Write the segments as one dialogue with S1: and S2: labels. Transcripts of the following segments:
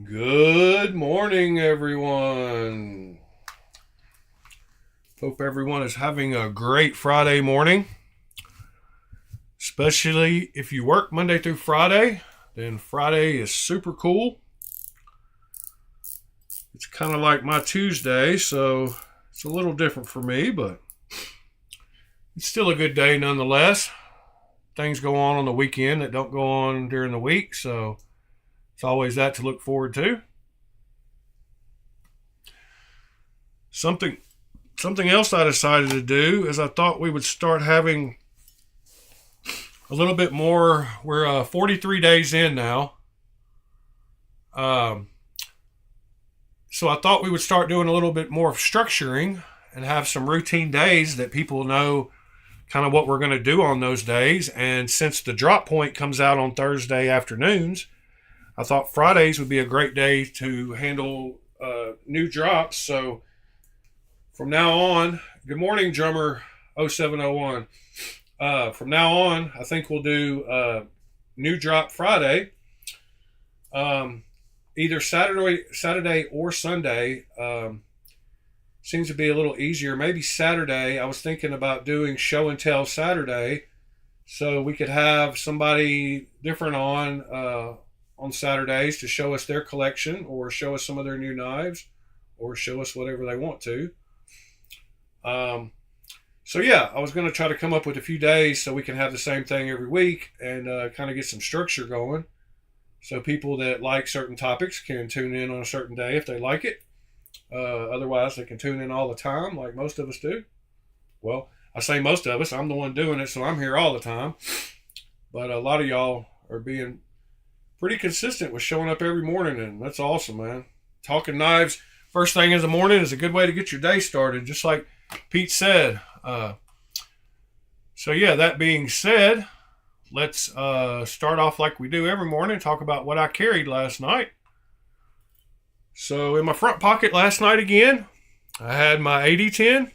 S1: Good morning, everyone. Hope everyone is having a great Friday morning. Especially if you work Monday through Friday, then Friday is super cool. It's kind of like my Tuesday, so it's a little different for me, but it's still a good day nonetheless. Things go on the weekend that don't go on during the week, so it's always that to look forward to. Something Something else I decided to do is I thought we would start having a little bit more. We're 43 days in now. Um, so I thought we would start doing a little bit more of structuring and have some routine days that people know kind of what we're going to do on those days. And since the drop point comes out on Thursday afternoons, I thought Fridays would be a great day to handle new drops. So from now on, good morning, drummer 0701. From now on, I think we'll do new drop Friday, either Saturday or Sunday. Seems to be a little easier. Maybe Saturday. I was thinking about doing show and tell Saturday, so we could have somebody different on Saturdays to show us their collection, or show us some of their new knives, or show us whatever they want to. So yeah, I was going to try to come up with a few days so we can have the same thing every week and kind of get some structure going. So people that like certain topics can tune in on a certain day if they like it. Otherwise, they can tune in all the time like most of us do. Well, I say most of us. I'm the one doing it, so I'm here all the time. But a lot of y'all are being pretty consistent with showing up every morning, and that's awesome, man. Talking knives first thing in the morning is a good way to get your day started, just like Pete said. So yeah, that being said, let's start off like we do every morning, talk about what I carried last night. So in my front pocket last night again, I had my 8010.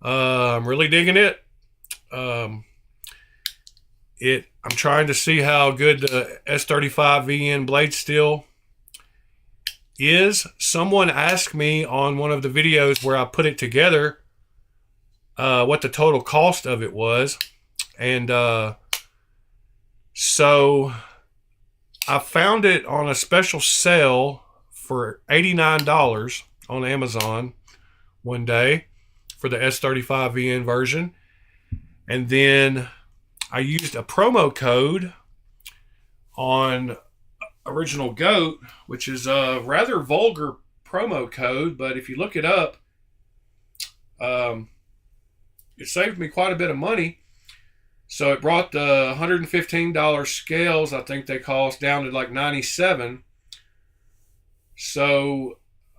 S1: I'm really digging it. I'm trying to see how good the S35 VN blade steel is. Someone asked me on one of the videos where I put it together what the total cost of it was, and so I found it on a special sale for $89 on Amazon one day for the S35 VN version, and then I used a promo code on Original Goat, which is a rather vulgar promo code, but if you look it up, it saved me quite a bit of money. So it brought the $115 scales, I think they cost, down to like $97. So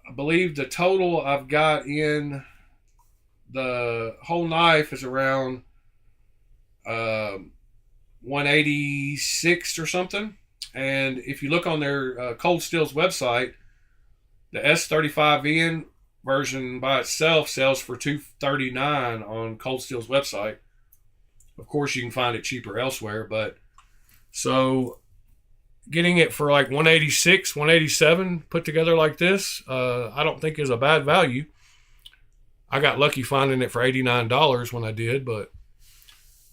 S1: I believe the total I've got in the whole knife is around 186 or something. And if you look on their Cold Steel's website, the S35VN version by itself sells for $239 on Cold Steel's website. Of course, you can find it cheaper elsewhere, but so getting it for like 186, 187 put together like this, I don't think is a bad value. I got lucky finding it for $89 when I did, but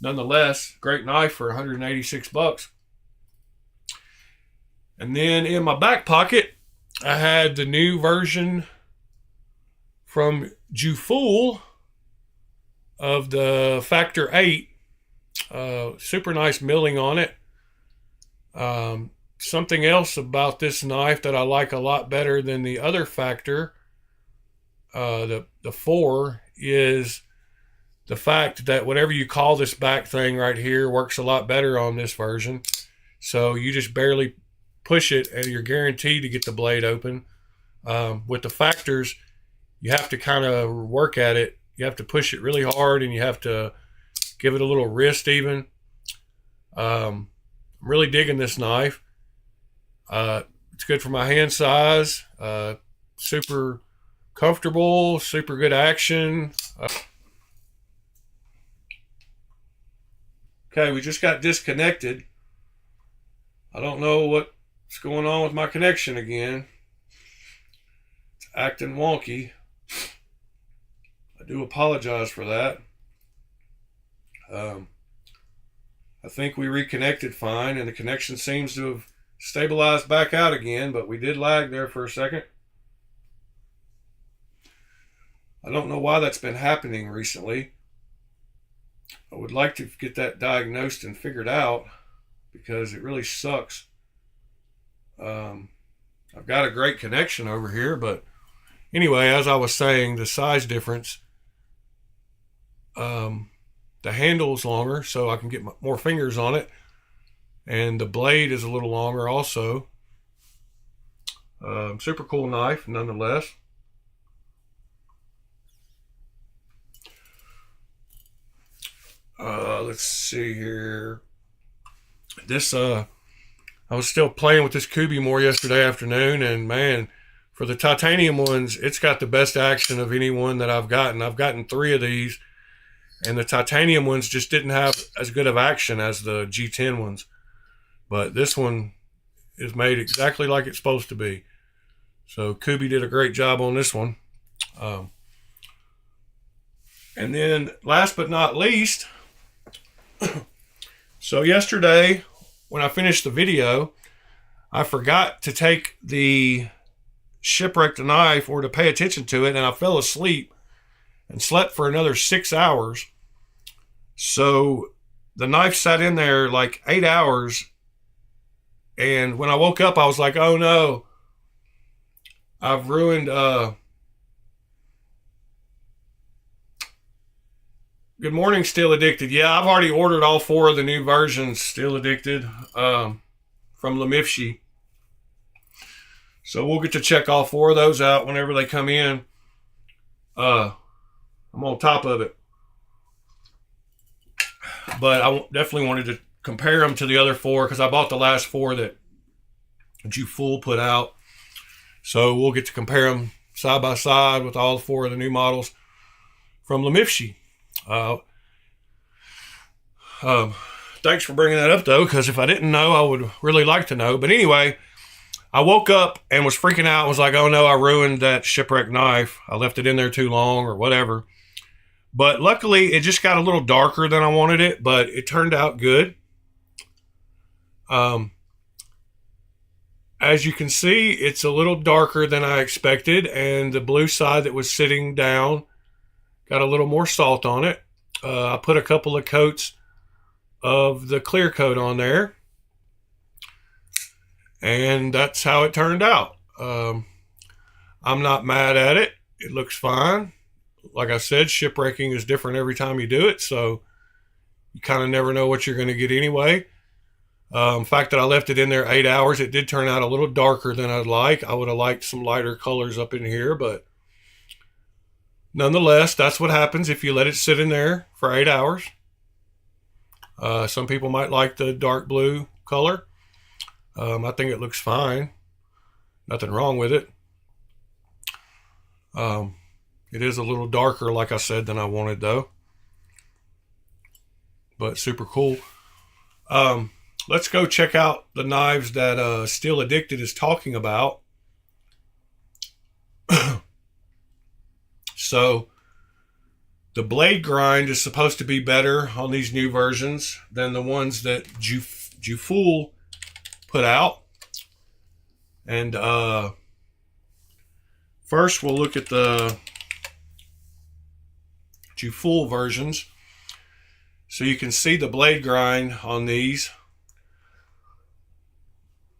S1: nonetheless, great knife for 186 bucks. And then in my back pocket, I had the new version from Jufool of the Factor 8. Super nice milling on it. Something else about this knife that I like a lot better than the other Factor, the 4, is the fact that whatever you call this back thing right here works a lot better on this version. So you just barely push it and you're guaranteed to get the blade open. With the Factors, you have to kind of work at it. You have to push it really hard and you have to give it a little wrist even. I'm really digging this knife. It's good for my hand size. Super comfortable, super good action. Okay, we just got disconnected. I don't know what What's going on with my connection again? It's acting wonky. I do apologize for that. I think we reconnected fine, and the connection seems to have stabilized back out again, but we did lag there for a second. I don't know why that's been happening recently. I would like to get that diagnosed and figured out because it really sucks. I've got a great connection over here, but anyway, as I was saying, the size difference, the handle's longer, so I can get more fingers on it, and the blade is a little longer also. Super cool knife, nonetheless. Let's see here. This, I was still playing with this Kubi more yesterday afternoon, and man, for the titanium ones, it's got the best action of any one that I've gotten. I've gotten 3 of these, and the titanium ones just didn't have as good of action as the G10 ones. But this one is made exactly like it's supposed to be. So Kubi did a great job on this one. And then last but not least, so yesterday when I finished the video, I forgot to take the shipwrecked knife or to pay attention to it, and I fell asleep and slept for another 6 hours. So the knife sat in there like 8 hours, and when I woke up, I was like, oh no, I've ruined Good morning, Still Addicted. Yeah, I've already ordered all 4 of the new versions, Still Addicted, from Lemifshi. So we'll get to check all 4 of those out whenever they come in. I'm on top of it. But I definitely wanted to compare them to the other 4 because I bought the last 4 that Jufull put out. So we'll get to compare them side by side with all 4 of the new models from Lemifshi. Thanks for bringing that up, though, because if I didn't know, I would really like to know. But anyway, I woke up and was freaking out. I was like, oh no, I ruined that shipwreck knife. I left it in there too long or whatever. But luckily, it just got a little darker than I wanted it, but it turned out good. As you can see, it's a little darker than I expected, and the blue side that was sitting down got a little more salt on it. I put a couple of coats of the clear coat on there, and that's how it turned out. I'm not mad at it. It looks fine. Like I said, shipwrecking is different every time you do it, so you kind of never know what you're going to get anyway. The fact that I left it in there 8 hours, it did turn out a little darker than I'd like. I would have liked some lighter colors up in here, but nonetheless, that's what happens if you let it sit in there for 8 hours. Some people might like the dark blue color. I think it looks fine. Nothing wrong with it. It is a little darker, like I said, than I wanted, though. But super cool. Let's go check out the knives that Still Addicted is talking about. So, the blade grind is supposed to be better on these new versions than the ones that Jufull put out. And first we'll look at the Jufull versions. So you can see the blade grind on these.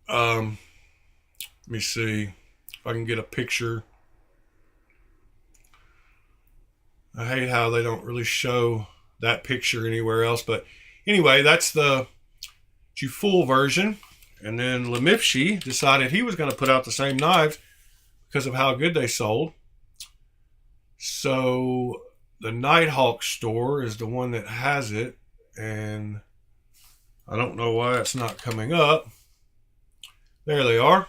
S1: Let me see if I can get a picture. I hate how they don't really show that picture anywhere else. But anyway, that's the Jufull version. And then Lemifshi decided he was going to put out the same knives because of how good they sold. So the Nighthawk store is the one that has it. And I don't know why it's not coming up. There they are.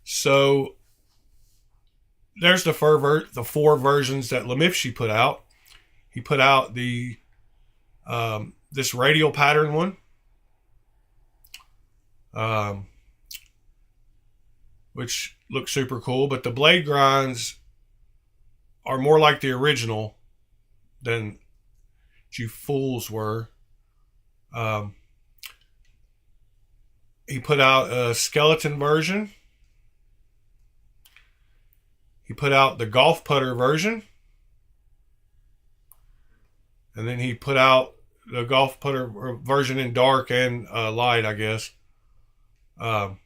S1: So there's the 4 versions that Lemifshi put out. He put out the this radial pattern one. which looks super cool. But the blade grinds are more like the original than you fools were. He put out a skeleton version. He put out the golf putter version. And then he put out the golf putter version in dark and light, I guess. I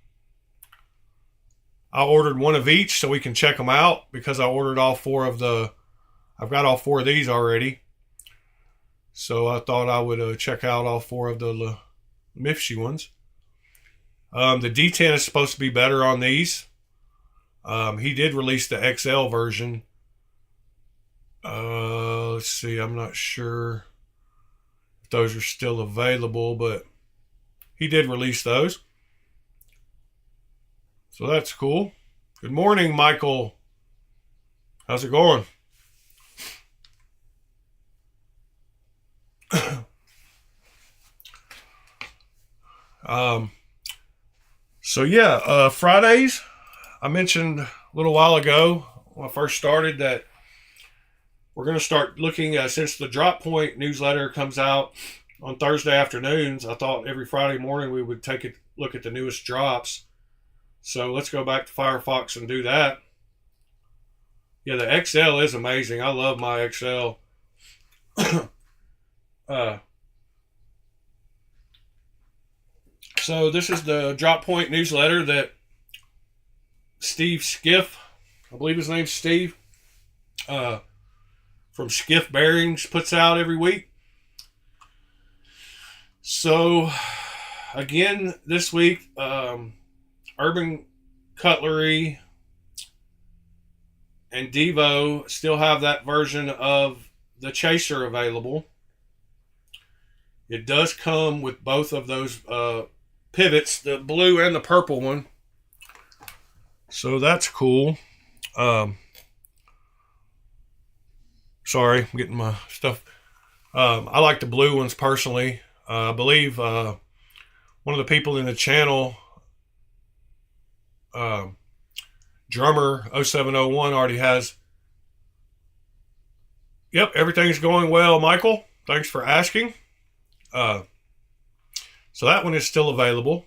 S1: ordered one of each so we can check them out, because I ordered all four of the... I've got all four of these already. So I thought I would check out all four of the Mifshy ones. The D10 is supposed to be better on these. He did release the XL version. Let's see, I'm not sure if those are still available, but he did release those. So that's cool. Good morning, Michael. How's it going? So yeah, Fridays, I mentioned a little while ago when I first started that we're going to start looking at, since the Drop Point newsletter comes out on Thursday afternoons, I thought every Friday morning we would take a look at the newest drops. So let's go back to Firefox and do that. Yeah, the XL is amazing. I love my XL. So this is the Drop Point newsletter that Steve Skiff, I believe his name's Steve, from Skiff Bearings, puts out every week. So again, this week, Urban Cutlery and Devo still have that version of the Chaser available. It does come with both of those pivots, the blue and the purple one. So that's cool. Sorry, I'm getting my stuff. I like the blue ones personally. I believe one of the people in the channel, Drummer 0701, already has. Yep, everything's going well, Michael. Thanks for asking. So that one is still available.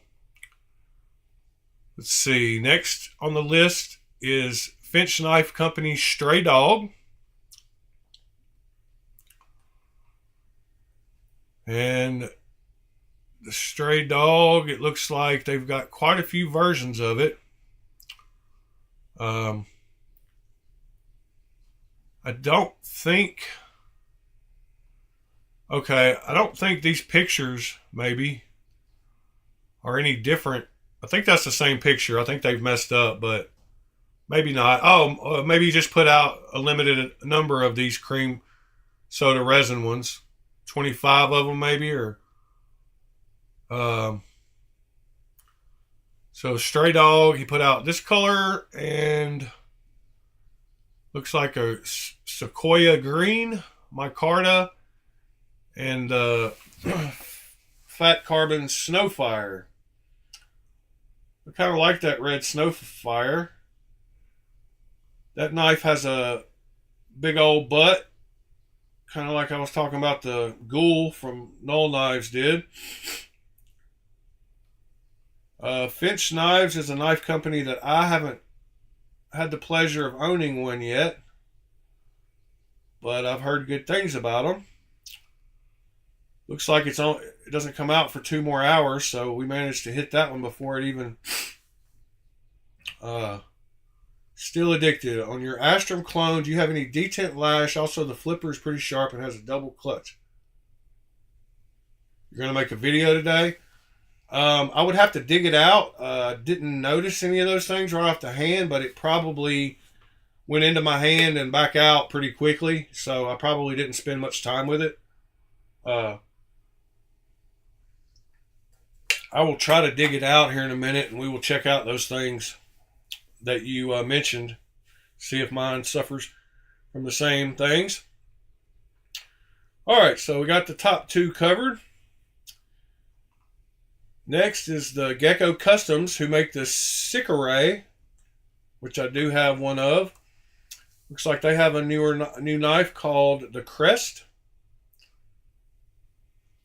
S1: Let's see. Next on the list is Finch Knife Company's Stray Dog. And the Stray Dog, it looks like they've got quite a few versions of it. I don't think... Okay, I don't think these pictures, maybe, are any different. I think that's the same picture. I think they've messed up, but maybe not. Oh, maybe you just put out a limited number of these cream soda resin ones. 25 of them, maybe, or... So Stray Dog, he put out this color, and looks like a Sequoia Green, Micarta, and Fat Carbon Snowfire. I kind of like that red Snowfire. That knife has a big old butt, kind of like I was talking about the Ghoul from Null Knives did. Finch Knives is a knife company that I haven't had the pleasure of owning one yet, but I've heard good things about them. Looks like it doesn't come out for 2 more hours, so we managed to hit that one before it even... Still Addicted. On your Astrum clone, do you have any detent lash? Also, the flipper is pretty sharp and has a double clutch. You're going to make a video today? I would have to dig it out. Didn't notice any of those things right off the hand, but it probably went into my hand and back out pretty quickly, so I probably didn't spend much time with it. I will try to dig it out here in a minute, and we will check out those things that you mentioned. See if mine suffers from the same things. All right, so we got the top 2 covered. Next is the Gecko Customs, who make the Sicaray, which I do have one of. Looks like they have a new knife called the Crest.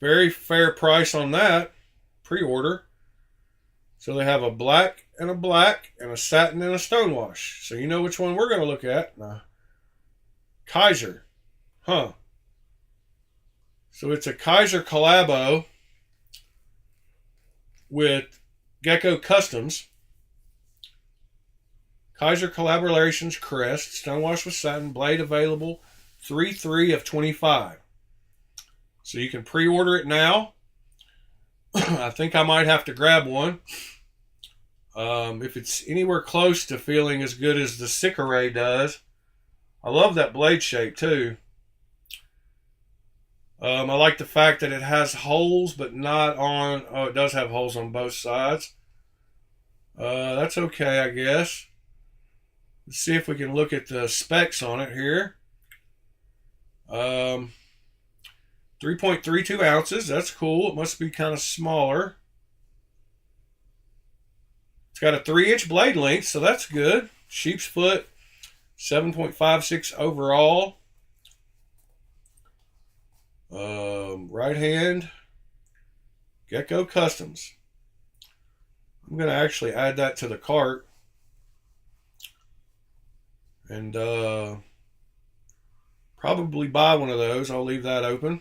S1: Very fair price on that. Pre-order. So they have a black and a satin and a stonewash. So you know which one we're going to look at. Kaiser. Huh. So it's a Kaiser collabo with Gecko Customs. Kaiser Collaborations Crest. Stonewash with satin. Blade available 3/3 of 25. So you can pre-order it now. I think I might have to grab one. If it's anywhere close to feeling as good as the Sicaray does. I love that blade shape too. I like the fact that it has holes, but not on... Oh, it does have holes on both sides. That's okay, I guess. Let's see if we can look at the specs on it here. 3.32 ounces. That's cool. It must be kind of smaller. It's got a 3-inch blade length, so that's good. Sheep's foot, 7.56 overall. Right hand, Gecko Customs. I'm going to actually add that to the cart. And probably buy one of those. I'll leave that open.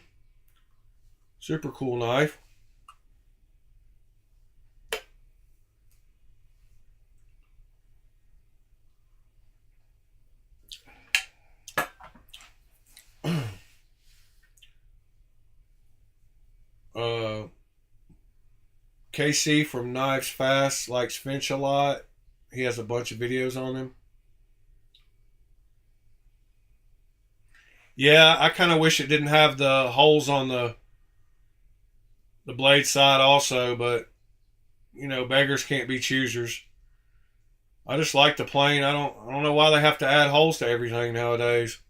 S1: Super cool knife. KC from Knives Fast likes Finch a lot. He has a bunch of videos on him. Yeah, I kind of wish it didn't have the holes on the blade side also, but you know, beggars can't be choosers. I just like the plain. I don't know why they have to add holes to everything nowadays.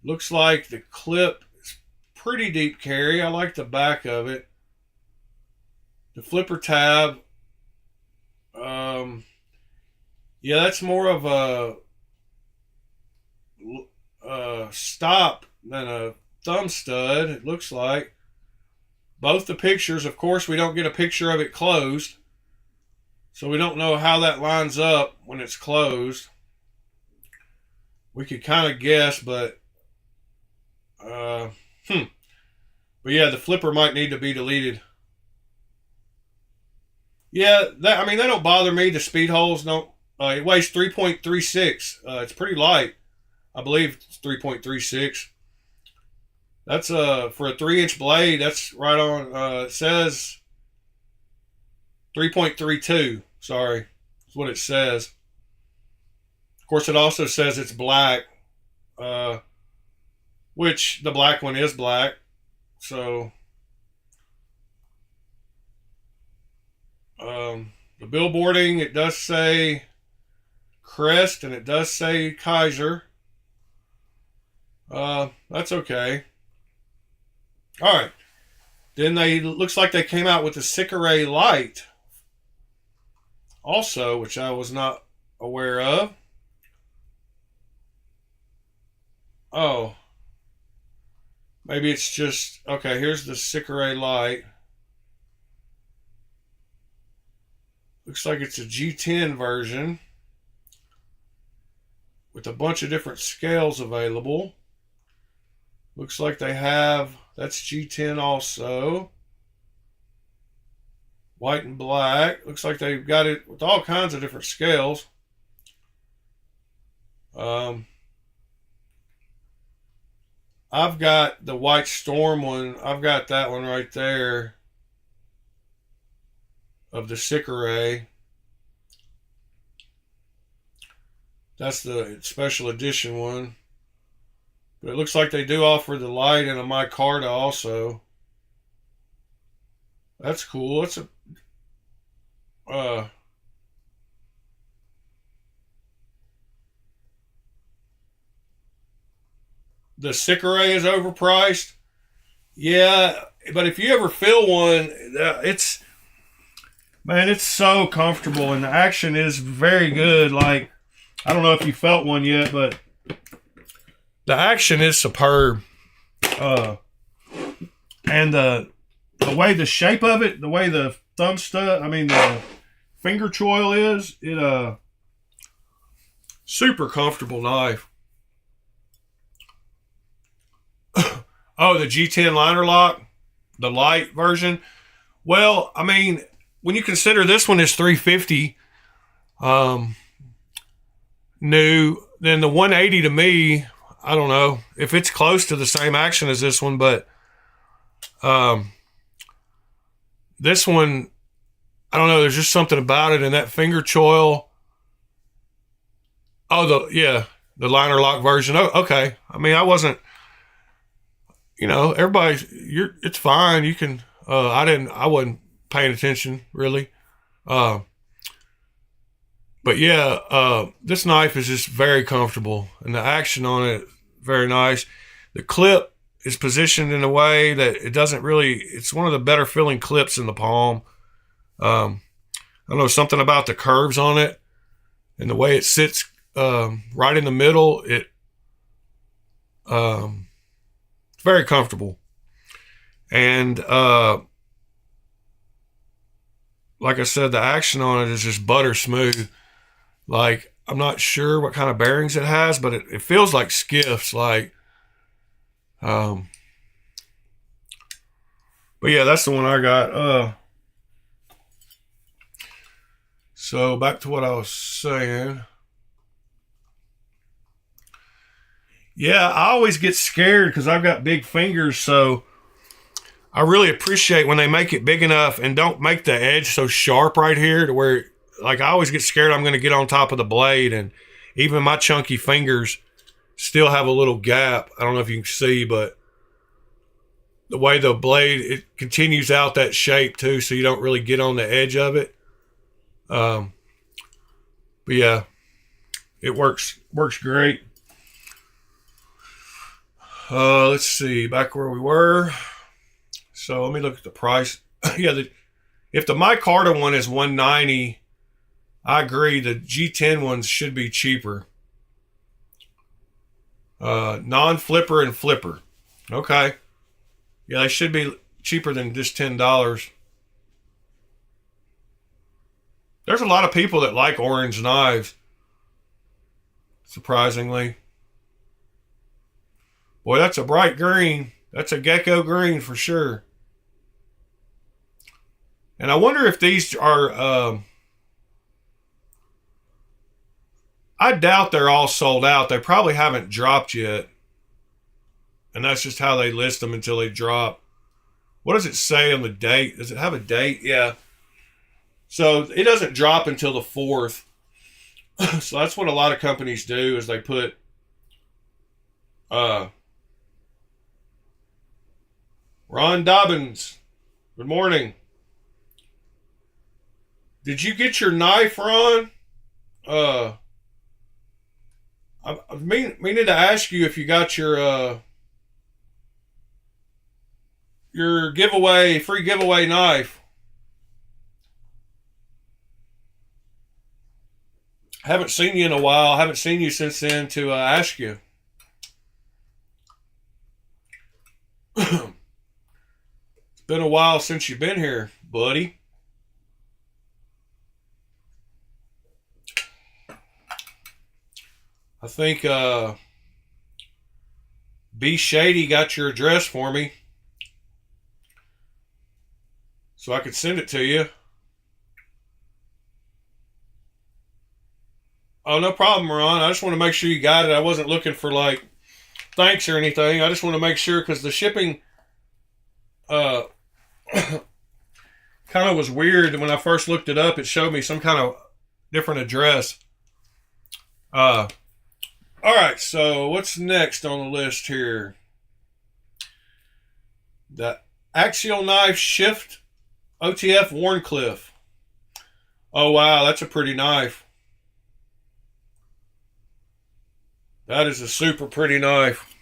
S1: Looks like the clip is pretty deep carry. I like the back of it. The flipper tab, yeah, that's more of a stop than a thumb stud, it looks like. Both the pictures, of course, we don't get a picture of it closed, so we don't know how that lines up when it's closed. We could kind of guess, but but yeah, the flipper might need to be deleted. Yeah, they don't bother me. The speed holes don't. It weighs 3.36. It's pretty light. I believe it's 3.36. That's for a 3-inch blade. That's right on. It says 3.32. Sorry, that's what it says. Of course, it also says it's black, which the black one is black. So. The billboarding, it does say Crest and it does say Kaiser. That's okay. All right. Then looks like they came out with the Sicaray Light also, which I was not aware of. Oh. Maybe it's just, okay, here's the Sicaray Light. Looks like it's a G10 version with a bunch of different scales available. Looks like they have, that's G10 also. White and black. Looks like they've got it with all kinds of different scales. I've got the White Storm one. I've got that one right there of the Sicaray. That's the special edition one. But it looks like they do offer the light and a micarta also. That's cool. It's a the Sicaray is overpriced. Yeah, but if you ever feel one, it's man, it's so comfortable, and the action is very good. Like, I don't know if you felt one yet, but the action is superb. And the way the shape of it, the way the thumb stud, I mean the finger choil is, it super comfortable knife. Oh, the G10 liner lock, the light version. Well, I mean, when you consider this one is $350 new, then the 180 to me, I don't know if it's close to the same action as this one, but this one, I don't know. There's just something about it, and that finger choil. Oh, the liner lock version. Oh, okay. I mean, I wasn't. It's fine. You can. I wasn't paying attention really. But yeah, this knife is just very comfortable, and the action on it very nice. The clip is positioned in a way that it doesn't really. It's one of the better feeling clips in the palm. I don't know, something about the curves on it and the way it sits right in the middle. It's very comfortable, and like I said, the action on it is just butter smooth. Like, I'm not sure what kind of bearings it has, but it feels like skiffs. Like, but yeah, that's the one I got. So back to what I was saying. Yeah, I always get scared because I've got big fingers, so I really appreciate when they make it big enough and don't make the edge so sharp right here to where, like, I always get scared I'm going to get on top of the blade, and even my chunky fingers still have a little gap. I don't know if you can see, but the way the blade, it continues out that shape too, so you don't really get on the edge of it. But yeah, it works great. Let's see, back where we were. So let me look at the price. Yeah, if the micarta one is $190, I agree. The G10 ones should be cheaper. Non-flipper and flipper. Okay. Yeah, they should be cheaper than just $10. There's a lot of people that like orange knives, surprisingly. Boy, that's a bright green. That's a gecko green for sure. And I wonder if these are... I doubt they're all sold out. They probably haven't dropped yet. And that's just how they list them until they drop. What does it say on the date? Does it have a date? Yeah. So it doesn't drop until the 4th. So that's what a lot of companies do, is they put Ron Dobbins, good morning. Did you get your knife, Ron? I meaning to ask you if you got your free giveaway knife. Haven't seen you in a while. Haven't seen you since then to ask you. It's been a while since you've been here, buddy. I think B Shady got your address for me, so I could send it to you. Oh, no problem, Ron. I just want to make sure you got it. I wasn't looking for, like, thanks or anything. I just want to make sure, because the shipping kind of was weird. When I first looked it up, it showed me some kind of different address. All right, so what's next on the list here? The Axial Knife Shift OTF Warncliffe. Oh, wow, that's a pretty knife. That is a super pretty knife.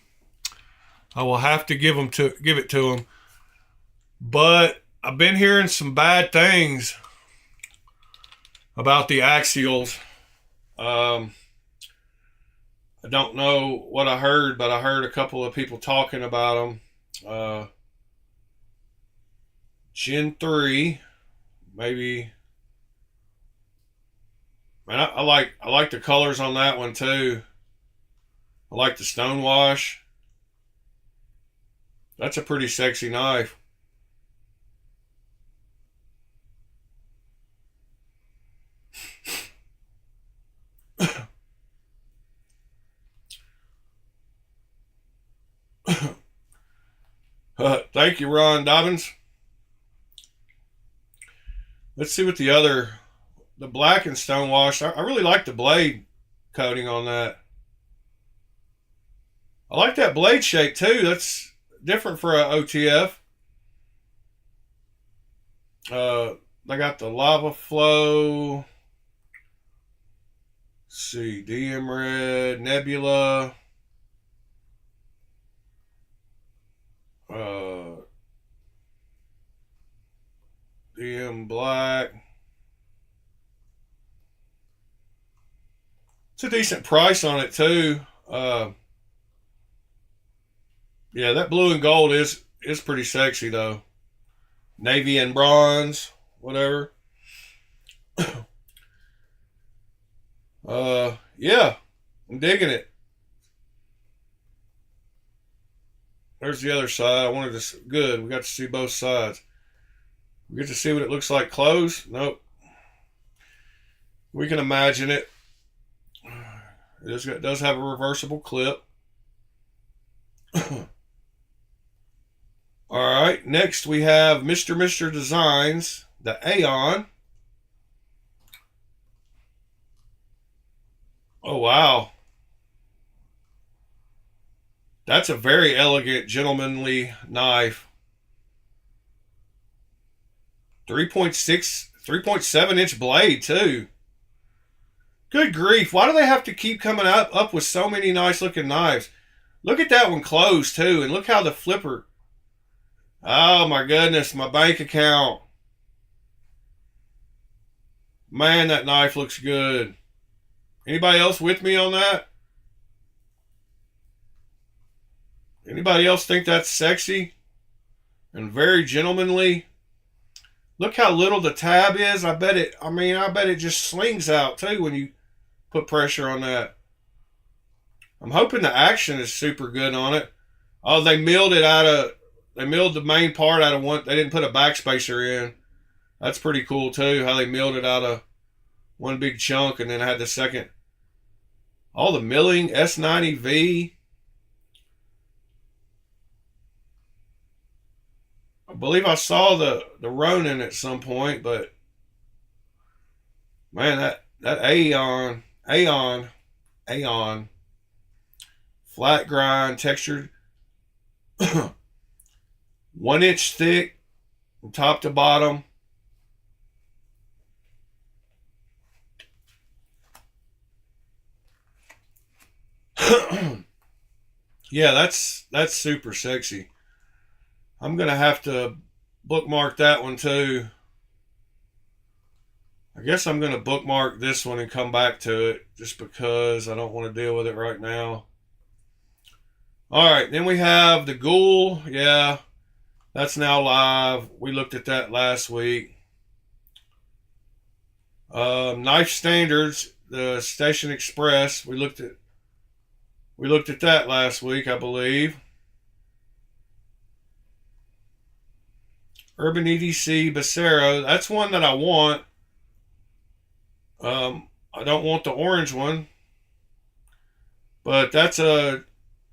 S1: I will have to give it to him. But I've been hearing some bad things about the axials. I don't know what I heard, but I heard a couple of people talking about them. Gen 3, maybe. Man, I like the colors on that one too. I like the stonewash. That's a pretty sexy knife. Thank you, Ron Dobbins. Let's see what the black and stonewash. I really like the blade coating on that. I like that blade shape too. That's different for a OTF. They got the lava flow. Let's see, DM red, nebula, uh, DM black. It's a decent price on it too. Yeah, that blue and gold is pretty sexy though. Navy and bronze, whatever. Yeah, I'm digging it. There's the other side. I wanted to. Good. We got to see both sides. We get to see what it looks like closed. Nope. We can imagine it. It does have a reversible clip. All right. Next we have Mr. Designs, the Aeon. Oh wow. That's a very elegant, gentlemanly knife. 3.6, 3.7 inch blade, too. Good grief. Why do they have to keep coming up with so many nice looking knives? Look at that one closed, too. And look how the flipper. Oh, my goodness. My bank account. Man, that knife looks good. Anybody else with me on that? Anybody else think that's sexy and very gentlemanly? Look how little the tab is. I bet it just slings out too when you put pressure on that. I'm hoping the action is super good on it. Oh, they milled the main part out of one. They didn't put a backspacer in. That's pretty cool too, how they milled it out of one big chunk and then had the second. All the milling, S90V. I believe I saw the Ronin at some point, but man, that Aeon, flat grind, textured, 1 inch thick, from top to bottom. Yeah, that's super sexy. I'm gonna have to bookmark that one too. I guess I'm gonna bookmark this one and come back to it just because I don't want to deal with it right now. All right, then we have the Ghoul. Yeah, that's now live. We looked at that last week. Knife Standards, the Station Express. We looked at that last week, I believe. Urban EDC Becerra. That's one that I want. I don't want the orange one, but that's a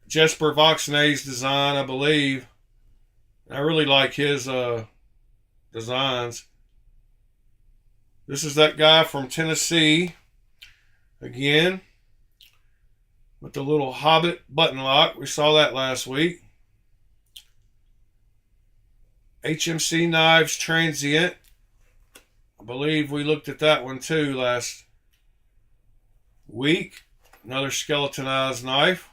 S1: Jesper Voxnay's design, I believe. I really like his designs. This is that guy from Tennessee again with the little Hobbit button lock. We saw that last week. HMC Knives Transient. I believe we looked at that one too last week. Another skeletonized knife.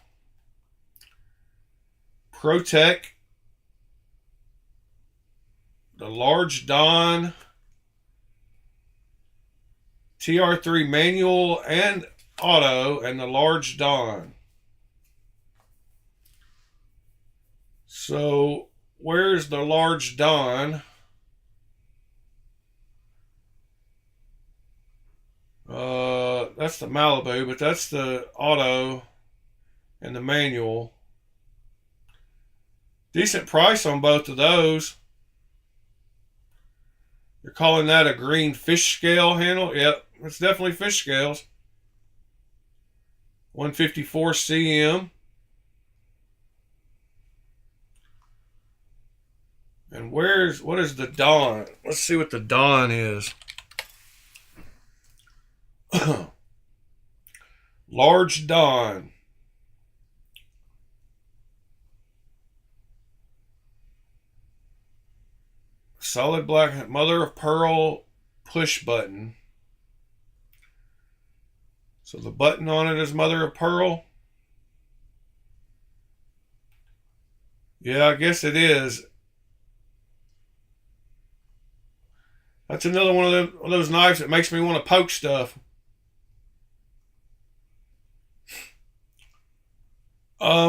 S1: ProTech. the large Don TR3 manual and auto, and the large Don. So where's the large Don? That's the Malibu, but that's the auto and the manual. Decent price on both of those. You're calling that a green fish scale handle? Yep, it's definitely fish scales. 154 cm. And what is the Don? Let's see what the Don is. Large Don. Solid black mother of pearl push button. So the button on it is mother of pearl. Yeah, I guess it is. That's another one of those knives that makes me want to poke stuff.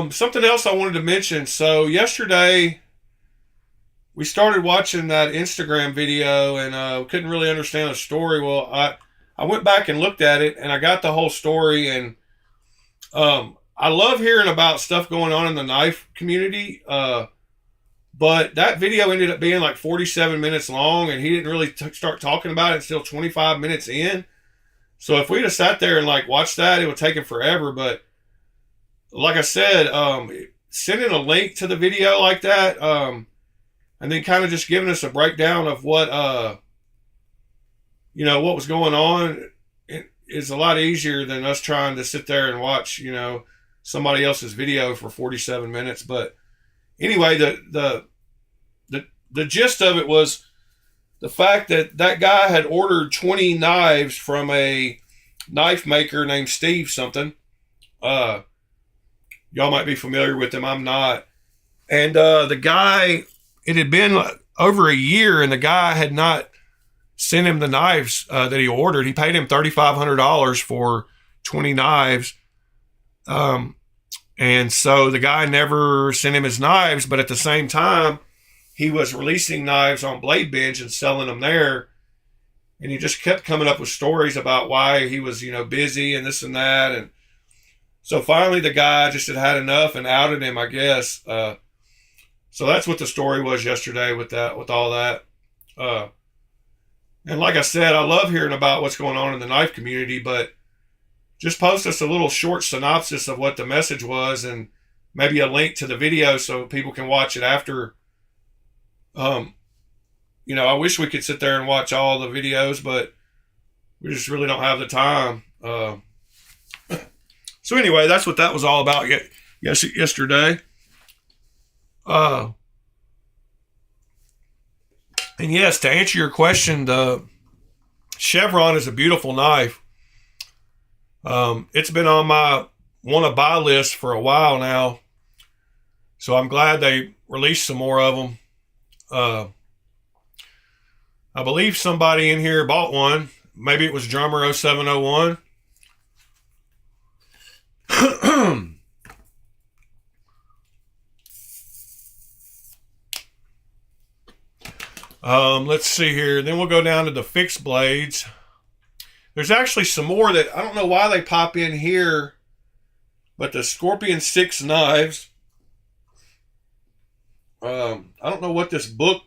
S1: Something else I wanted to mention. So yesterday we started watching that Instagram video and couldn't really understand the story. Well, I went back and looked at it and I got the whole story. And I love hearing about stuff going on in the knife community. But that video ended up being like 47 minutes long, and he didn't really start talking about it until 25 minutes in. So if we'd have sat there and like watched that, it would take him forever. But like I said, sending a link to the video like that, and then kind of just giving us a breakdown of what what was going on, it is a lot easier than us trying to sit there and watch somebody else's video for 47 minutes. But anyway, the gist of it was the fact that that guy had ordered 20 knives from a knife maker named Steve something. Y'all might be familiar with him. I'm not. And the guy, it had been over a year, and the guy had not sent him the knives that he ordered. He paid him $3,500 for 20 knives. And so the guy never sent him his knives, but at the same time, he was releasing knives on Blade Bench and selling them there. And he just kept coming up with stories about why he was, busy and this and that. And so finally the guy just had enough and outed him, I guess. So that's what the story was yesterday with all that. And like I said, I love hearing about what's going on in the knife community, but just post us a little short synopsis of what the message was and maybe a link to the video so people can watch it after. I wish we could sit there and watch all the videos, but we just really don't have the time. So anyway, that's what that was all about yesterday. And yes, to answer your question, the Chevron is a beautiful knife. It's been on my want to buy list for a while now, so I'm glad they released some more of them. I believe somebody in here bought one. Maybe it was Drummer 0701. Let's see here. Then we'll go down to the fixed blades. There's actually some more that I don't know why they pop in here, but the Scorpion 6 knives. I don't know what this book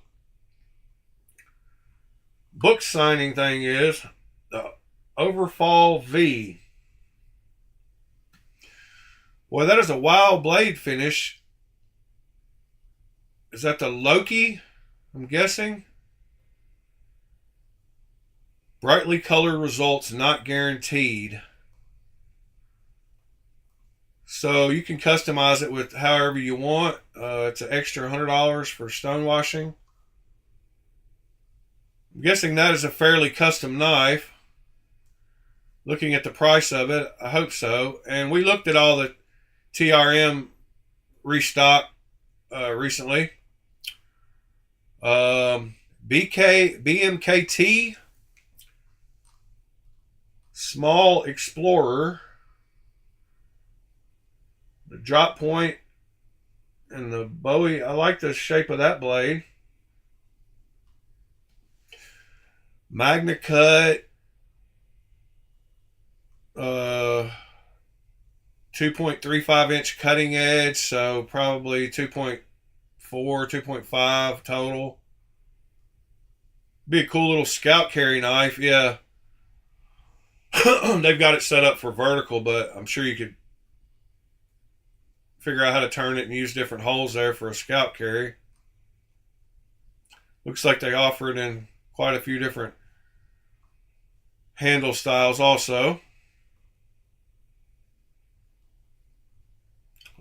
S1: signing thing is. The Overfall V. Boy, that is a wild blade finish. Is that the Loki? I'm guessing. Brightly colored results not guaranteed. So you can customize it with however you want. It's an extra $100 for stone washing. I'm guessing that is a fairly custom knife. Looking at the price of it, I hope so. And we looked at all the TRM restock recently. BMKT Small Explorer. The drop point and the Bowie. I like the shape of that blade. Magna Cut. 2.35 inch cutting edge, so probably 2.4, 2.5 total. Be a cool little scout carry knife, yeah. They've got it set up for vertical, but I'm sure you could figure out how to turn it and use different holes there for a scout carry. Looks like they offer it in quite a few different handle styles also.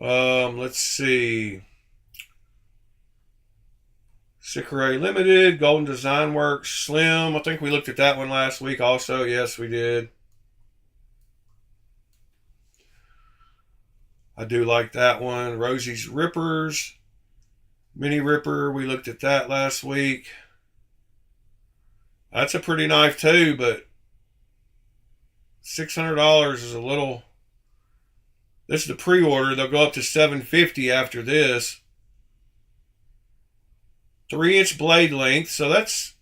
S1: Let's see. Sicaray Limited, Golden Design Works, Slim. I think we looked at that one last week also. Yes, we did. I do like that one. Rosie's Rippers. Mini Ripper. We looked at that last week. That's a pretty knife too, but $600 is a little... This is the pre-order. They'll go up to $750 after this. 3-inch blade length. So it's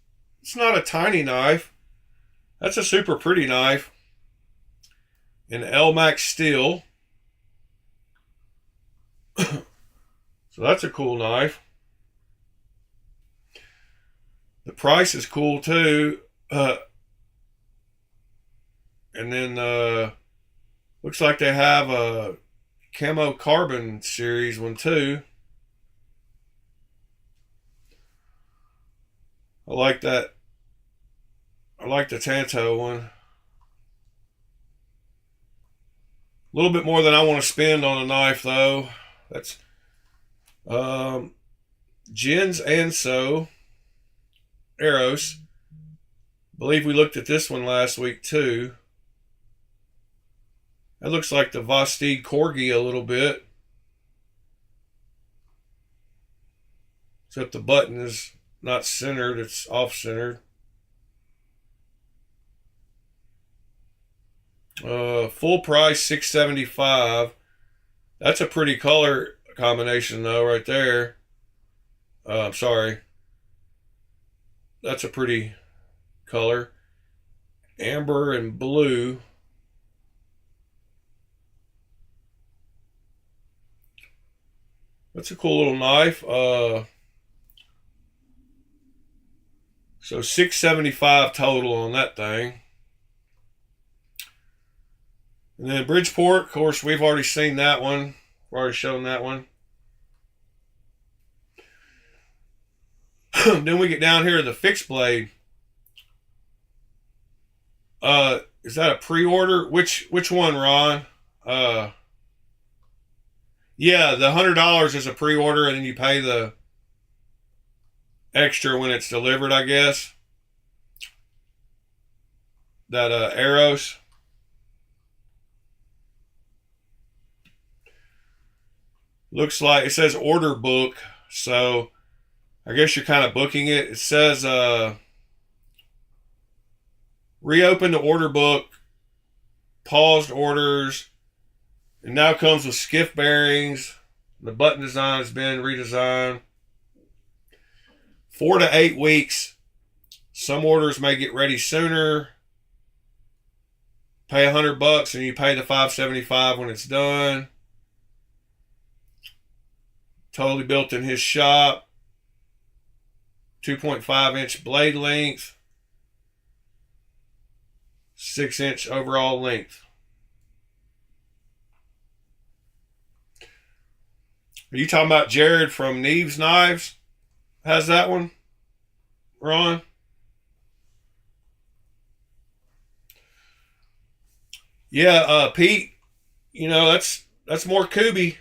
S1: not a tiny knife. That's a super pretty knife. In Elmax steel. So that's a cool knife. The price is cool too. And then looks like they have a camo carbon series one too. I like that. I like the Tanto one. A little bit more than I want to spend on a knife though. That's Jins Anso Eros. I believe we looked at this one last week too. That looks like the Vostig Corgi a little bit. Except the button is not centered, it's off-centered. Full price $675. That's a pretty color combination though right there. I'm sorry. That's a pretty color. Amber and blue. That's a cool little knife. So $675 total on that thing. And then Bridgeport, of course, we've already seen that one. We've already shown that one. Then we get down here to the fixed blade. Is that a pre-order? Which one, Ron? Yeah, the $100 is a pre-order, and then you pay the extra when it's delivered, I guess. That Arrows. Looks like it says order book, so I guess you're kind of booking it. It says reopen the order book, paused orders. It now comes with skiff bearings. The button design has been redesigned. 4 to 8 weeks. Some orders may get ready sooner. Pay $100 and you pay the $575 when it's done. Totally built in his shop. 2.5 inch blade length. 6 inch overall length. Are you talking about Jared from Knives Knives? Has that one, Ron? Yeah, Pete. You know that's more Kubi.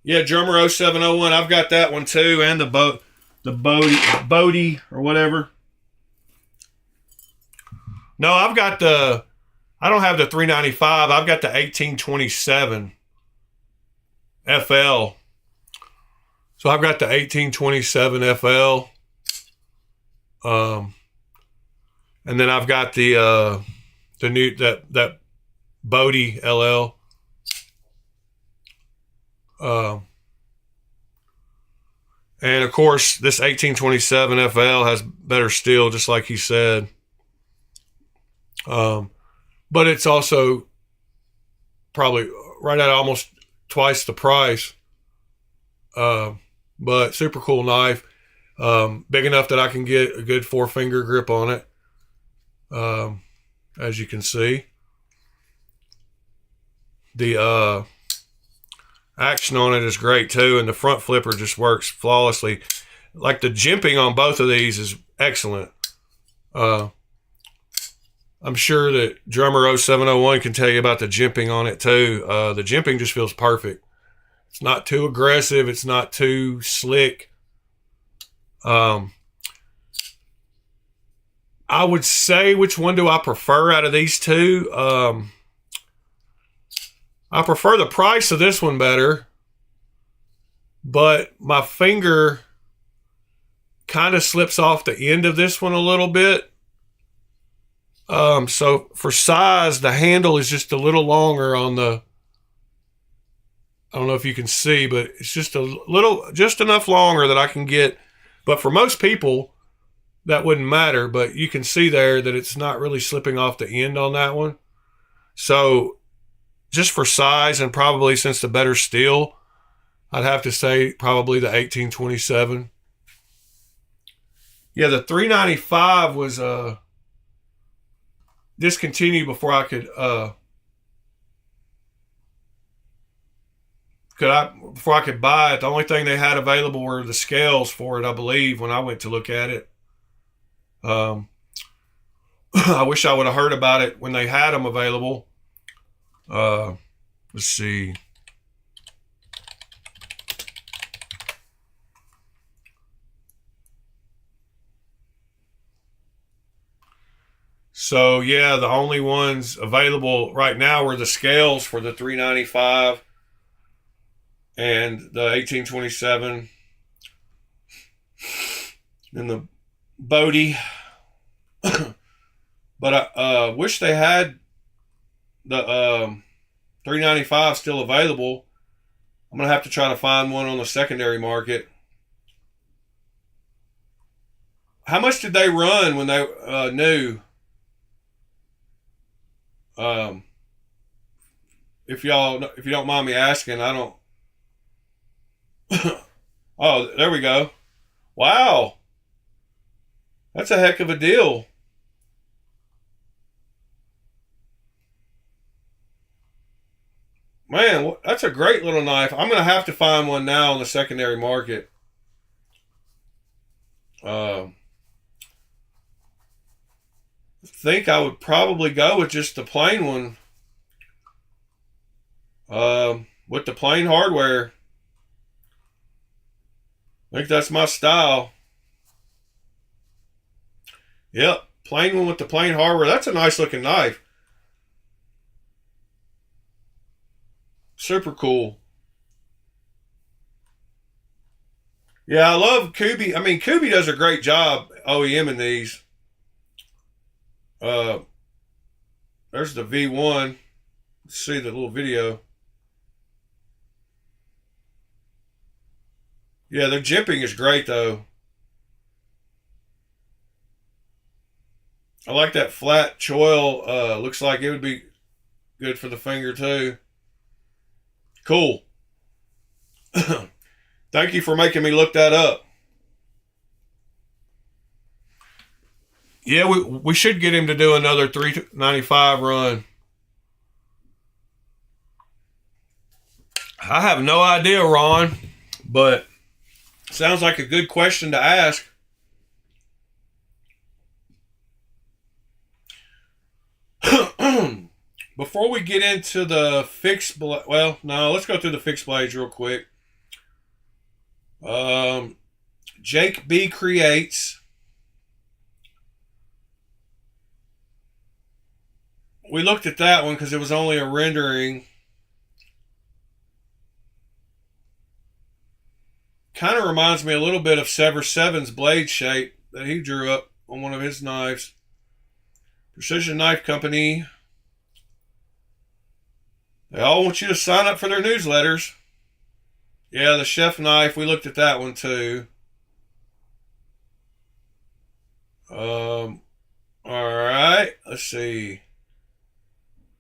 S1: Yeah, Drummer 0701. I've got that one too, and the Bodie or whatever. No, I've got the. I don't have the 395. I've got the 1827 FL. So I've got the 1827 FL, and then I've got the new that Bodie LL. And of course, this 1827 FL has better steel, just like he said. But it's also probably right at almost twice the price. But super cool knife. Big enough that I can get a good 4-finger grip on it. As you can see. The action on it is great too, and the front flipper just works flawlessly. Like the jimping on both of these is excellent. I'm sure that Drummer 0701 can tell you about the jimping on it too. The jimping just feels perfect. It's not too aggressive. It's not too slick. I would say, which one do I prefer out of these two? I prefer the price of this one better, but my finger kind of slips off the end of this one a little bit. So for size, the handle is just a little longer on the, I don't know if you can see, but it's just just enough longer that I can get. But for most people, that wouldn't matter. But you can see there that it's not really slipping off the end on that one. So just for size, and probably since the better steel, I'd have to say probably the 1827. Yeah, the 395 was discontinued before I could before I could buy it. The only thing they had available were the scales for it, I believe, when I went to look at it. I wish I would have heard about it when they had them available. Let's see. So yeah, the only ones available right now were the scales for the 395 and the 1827 and the Bodie. But I wish they had the 395 still available. I'm going to have to try to find one on the secondary market. How much did they run when they new? If you don't mind me asking, I don't. Oh, there we go. Wow, that's a heck of a deal. Man, that's a great little knife. I'm going to have to find one now on the secondary market. I think I would probably go with just the plain one. With the plain hardware. I think that's my style. Yep, plain one with the plain hardware. That's a nice looking knife. Super cool. Yeah, I love Kubi. I mean, Kubi does a great job OEM in these. Uh, there's the V1. Let's see the little video. Yeah, their jimping is great though. I like that flat choil. Looks like it would be good for the finger too. Cool. Thank you for making me look that up. Yeah, we should get him to do another 395 run. I have no idea, Ron, but sounds like a good question to ask. Before we get into the fixed blade, well, no, let's go through the fixed blades real quick. Jake B creates. We looked at that one because it was only a rendering. kind of reminds me a little bit of Sever 7's blade shape that he drew up on one of his knives. Precision Knife Company. They all want you to sign up for their newsletters. Yeah, the chef knife, we looked at that one too. All right, let's see.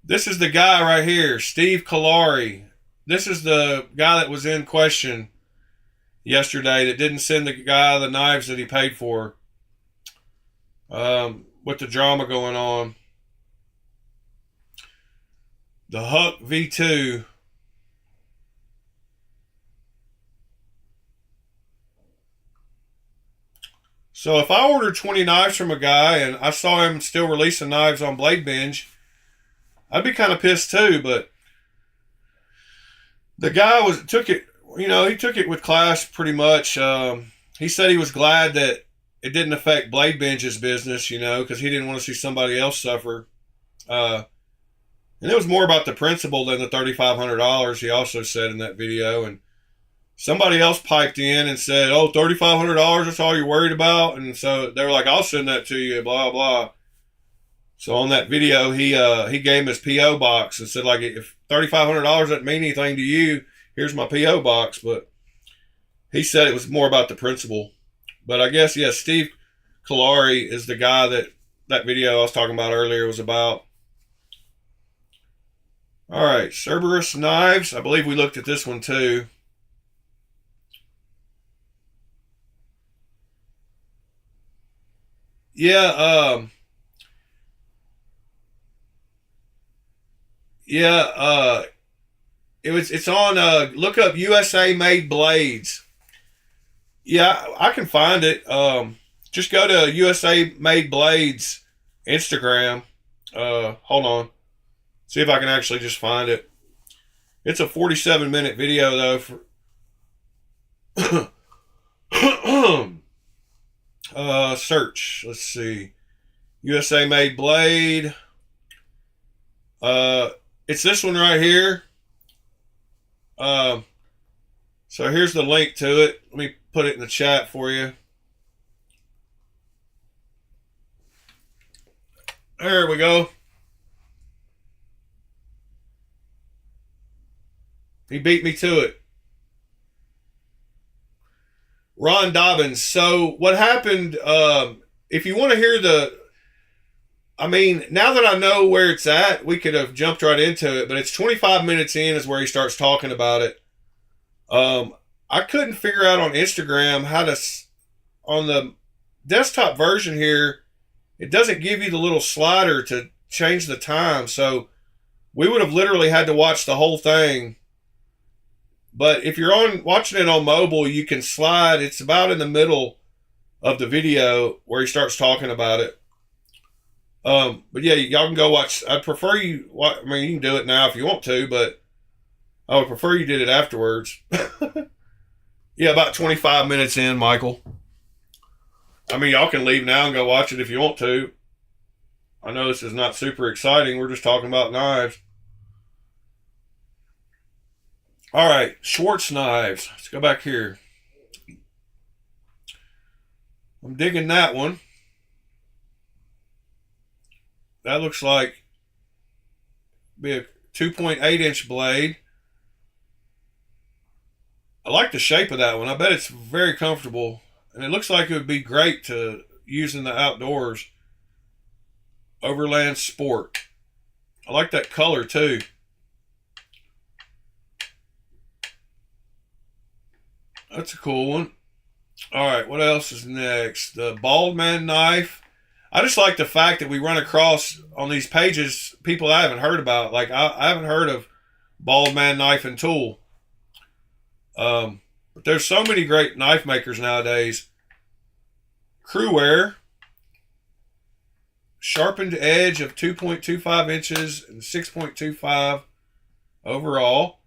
S1: This is the guy right here, Steve Kalari. This is the guy that was in question yesterday that didn't send the guy the knives that he paid for. With the drama going on. The Huck V2. So if I ordered 20 knives from a guy and I saw him still releasing knives on Blade Binge, I'd be kind of pissed too, but the guy took it with class pretty much. He said he was glad that it didn't affect Blade Binge's business, because he didn't want to see somebody else suffer. And it was more about the principle than the $3,500, he also said in that video. And somebody else piped in and said, oh, $3,500, that's all you're worried about? And so they were like, I'll send that to you, blah, blah. So on that video, he gave him his P.O. box and said, like, if $3,500 doesn't mean anything to you, here's my P.O. box. But he said it was more about the principle. But I guess, yeah, Steve Kalari is the guy that video I was talking about earlier was about. All right, Cerberus Knives. I believe we looked at this one too. Yeah, it's on look up USA Made Blades. Yeah, I can find it. Just go to USA Made Blades Instagram. Hold on. See if I can actually just find it. It's a 47-minute video though. Search. Let's see. USA Made Blade. It's this one right here. So here's the link to it. Let me put it in the chat for you. There we go. He beat me to it. Ron Dobbins. So what happened, if you want to hear now that I know where it's at, we could have jumped right into it, but it's 25 minutes in is where he starts talking about it. I couldn't figure out on Instagram on the desktop version here, it doesn't give you the little slider to change the time. So we would have literally had to watch the whole thing. But if you're watching it on mobile, you can slide. It's about in the middle of the video where he starts talking about it. But yeah, y'all can go watch. I'd prefer you can do it now if you want to, but I would prefer you did it afterwards. Yeah, about 25 minutes in, Michael. Y'all can leave now and go watch it if you want to. I know this is not super exciting. We're just talking about knives. All right, Schwartz Knives. Let's go back here. I'm digging that one. That looks like be a 2.8-inch blade. I like the shape of that one. I bet it's very comfortable. And it looks like it would be great to use in the outdoors. Overland Sport. I like that color too. That's a cool one. All right, what else is next? The Bald Man Knife. I just like the fact that we run across on these pages people I haven't heard about. Like I haven't heard of Bald Man Knife and Tool. But there's so many great knife makers nowadays. Crewware. Sharpened edge of 2.25 inches and 6.25 overall.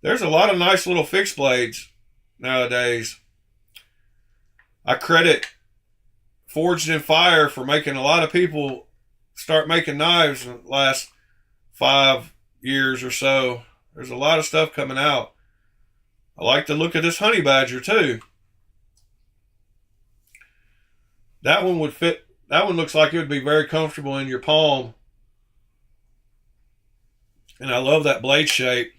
S1: There's a lot of nice little fixed blades nowadays. I credit Forged in Fire for making a lot of people start making knives in the last 5 years or so. There's a lot of stuff coming out. I like the look of this honey badger too. That one would fit. That one looks like it would be very comfortable in your palm. And I love that blade shape.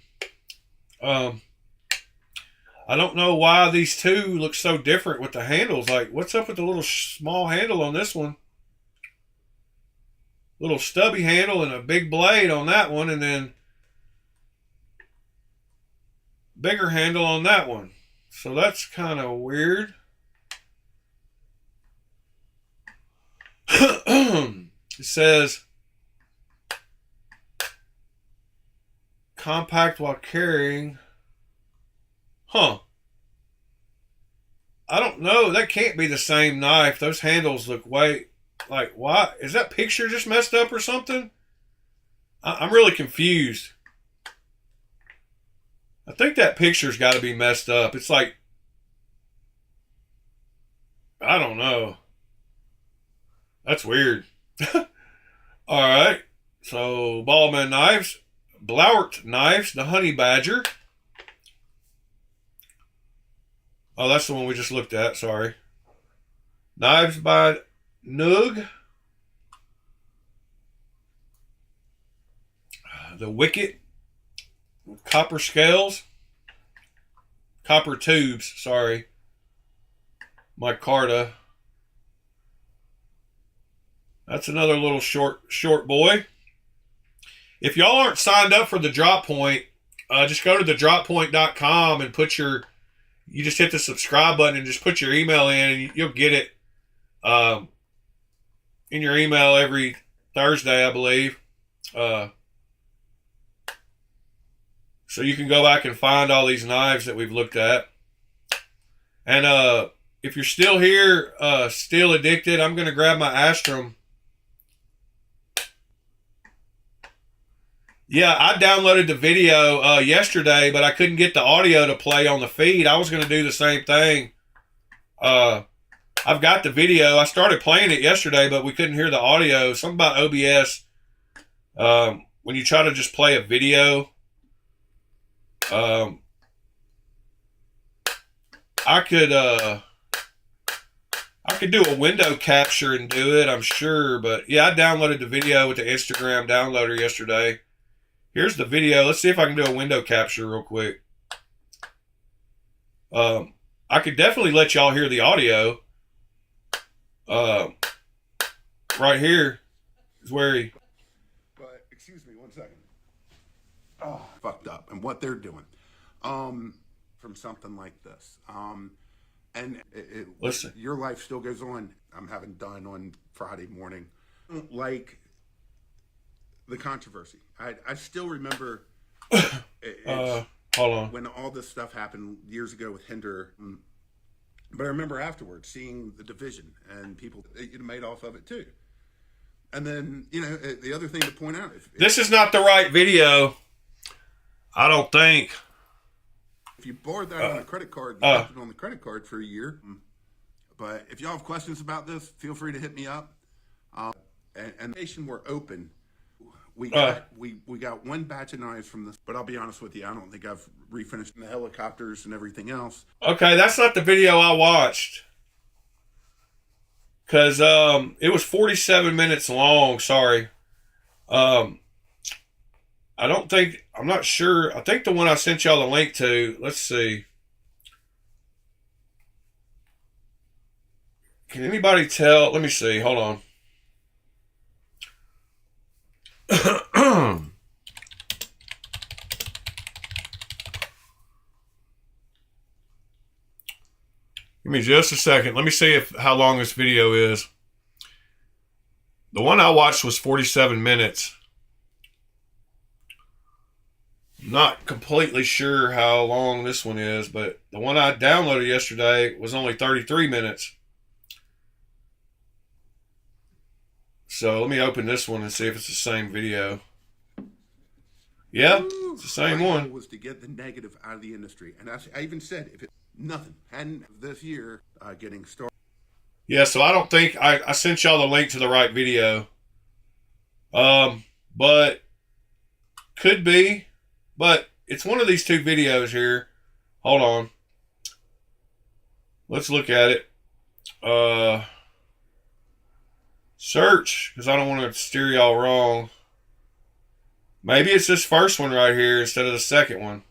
S1: I don't know why these two look so different with the handles. Like, what's up with the little small handle on this one? Little stubby handle and a big blade on that one, and then bigger handle on that one. So that's kind of weird. It says compact while carrying. Huh. I don't know. That can't be the same knife. Those handles look way like, why? Is that picture just messed up or something? I'm really confused. I think that picture's got to be messed up. It's like, I don't know. That's weird. All right. So, Ballman Knives, Blauert Knives, the Honey Badger. Oh, that's the one we just looked at. Sorry. Knives by Nug. The Wicket with copper scales. Copper tubes, sorry. Micarta. That's another little short boy. If y'all aren't signed up for the Drop Point, just go to thedroppoint.com and put your, you just hit the subscribe button and just put your email in, and you'll get it in your email every Thursday, I believe. So you can go back and find all these knives that we've looked at. And if you're still here, still addicted, I'm going to grab my Astrum. Yeah, I downloaded the video yesterday, but I couldn't get the audio to play on the feed. I was going to do the same thing. I've got the video. I started playing it yesterday, but we couldn't hear the audio. Something about OBS. When you try to just play a video, I could do a window capture and do it, I'm sure. But yeah, I downloaded the video with the Instagram downloader yesterday. Here's the video. Let's see if I can do a window capture real quick. I could definitely let y'all hear the audio. Right here is where he...
S2: But, excuse me, 1 second. Oh, fucked up. And what they're doing. From something like this. And
S1: listen,
S2: your life still goes on. I'm having done on Friday morning. Like the controversy. I still remember
S1: hold on.
S2: when all this stuff happened years ago with Hinder. But I remember afterwards seeing the division and people made off of it too. And then, the other thing to point out.
S1: This is not the right video. I don't think.
S2: If you borrowed that on a credit card, you left it on the credit card for a year. But if y'all have questions about this, feel free to hit me up. And the station we're open. We got one batch of knives from this, but I'll be honest with you, I don't think I've refinished the helicopters and everything else.
S1: Okay, that's not the video I watched. Because it was 47 minutes long, sorry. I'm not sure. I think the one I sent y'all the link to, let's see. Can anybody tell? Let me see, hold on. Give me just a second. Let me see how long this video is. The one I watched was 47 minutes. Not completely sure how long this one is, but the one I downloaded yesterday was only 33 minutes. So let me open this one and see if it's the same video. Yeah, it's the same one.
S2: Was to get the negative out of the industry, and I even said if it nothing hadn't this year getting started.
S1: Yeah, so I don't think I sent y'all the link to the right video. But could be, but it's one of these two videos here. Hold on. Let's look at it. Search, because I don't want to steer y'all wrong. Maybe it's this first one right here instead of the second one.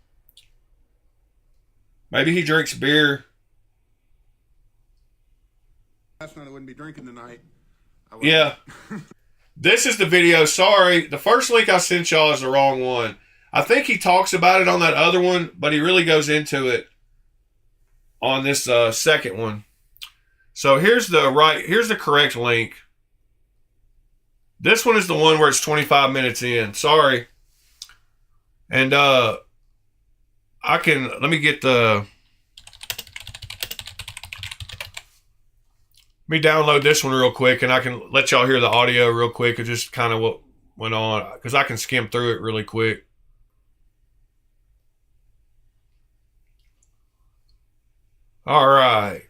S1: Maybe he drinks beer.
S2: Last night I wouldn't be drinking tonight.
S1: Yeah. This is the video. Sorry. The first link I sent y'all is the wrong one. I think he talks about it on that other one, but he really goes into it on this second one. So here's the correct link. This one is the one where it's 25 minutes in. Sorry. And let me download this one real quick, and I can let y'all hear the audio real quick of just kind of what went on, because I can skim through it really quick. All right.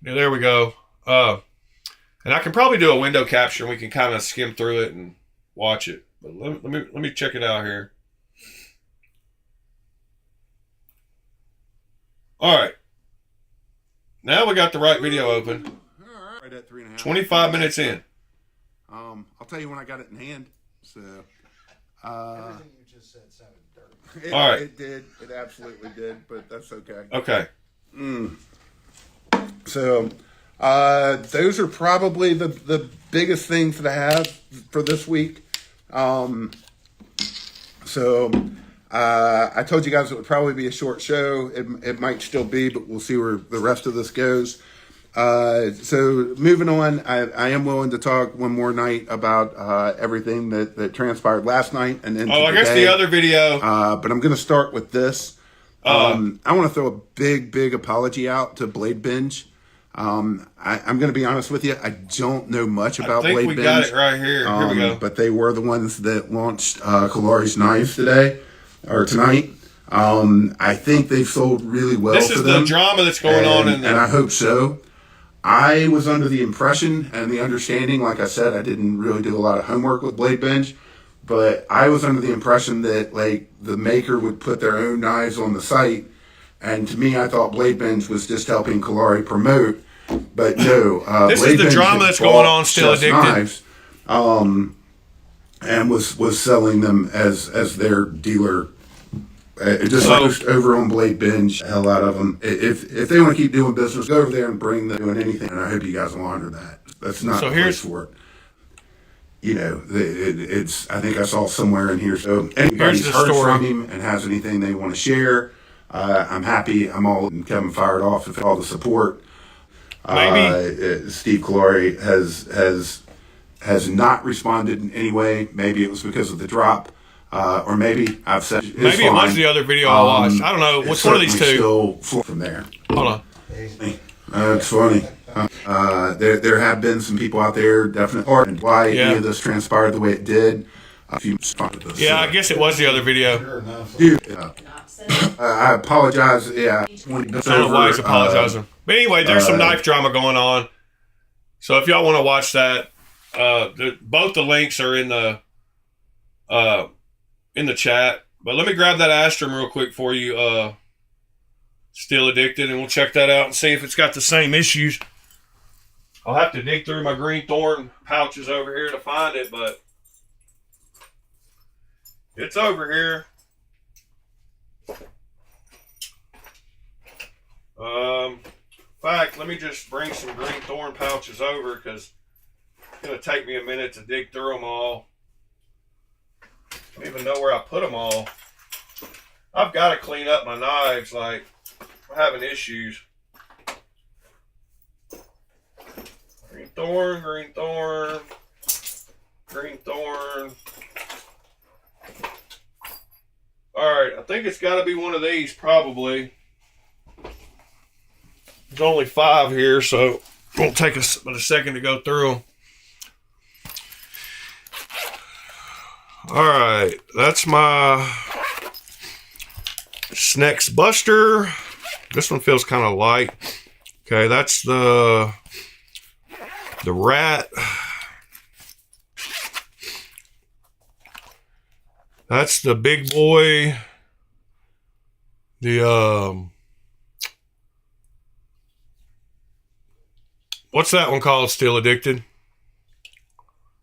S1: Yeah, there we go. And I can probably do a window capture, and we can kind of skim through it and watch it. But let me check it out here. All right. Now we got the right video open.
S2: All right, at 3.5.
S1: 25 minutes in.
S2: I'll tell you when I got it in hand. So,
S3: everything you just said sounded dirty.
S1: All right.
S2: It did. It absolutely did, but that's okay.
S1: Okay.
S2: So, those are probably the biggest things that I have for this week. I told you guys it would probably be a short show. It might still be, but we'll see where the rest of this goes. So moving on, I am willing to talk one more night about everything that transpired last night and then.
S1: I guess the other video.
S2: But I'm going to start with this. I want to throw a big apology out to Blade Binge. I'm going to be honest with you. I don't know much about Blade Binge.
S1: I think we got it right here. Here we go.
S2: But they were the ones that launched Kalari's Knives tonight. I think they've sold really well.
S1: This is the drama that's going on in there.
S2: And I hope so. I was under the impression and the understanding, like I said, I didn't really do a lot of homework with Blade Binge, but I was under the impression that like the maker would put their own knives on the site. And to me, I thought Blade Binge was just helping Kalari promote, but no.
S1: This
S2: Blade
S1: is the
S2: Binge
S1: drama that's going on. Still
S2: Just
S1: Addicted.
S2: Knives, and was selling them as their dealer. Just post over on Blade Binge, the hell out of them. If they want to keep doing business, go over there and bring them doing anything. And I hope you guys will honor that. That's not the place for it. You know, it's. I think I saw somewhere in here. So anybody's heard from him and has anything they want to share, I'm happy. I'm all Kevin fired off with all the support.
S1: Maybe
S2: Steve Kalari has not responded in any way. Maybe it was because of the drop. Or maybe I've said
S1: maybe it was the other video I watched. I don't know. Which one of these two?
S2: Still from there.
S1: Hold on.
S2: It's funny. There have been some people out there definitely why any of this transpired the way it did.
S1: I guess it was the other video.
S2: I apologize. Yeah,
S1: I don't know why he's apologizing. But anyway, there's some knife drama going on. So if y'all want to watch that, both the links are in the chat. But let me grab that Astrum real quick for you. Still Addicted, and we'll check that out and see if it's got the same issues. I'll have to dig through my green thorn pouches over here to find it, but it's over here. In fact, let me just bring some green thorn pouches over because it's going to take me a minute to dig through them all. I don't even know where I put them all. I've got to clean up my knives. Like, I'm having issues. Green thorn, green thorn, green thorn. Alright, I think it's got to be one of these, probably. There's only 5 here, so it won't take us but a second to go through them. Alright, that's my Snex Buster. This one feels kind of light. Okay, that's the Rat. That's the Big Boy. The What's that one called? Still Addicted?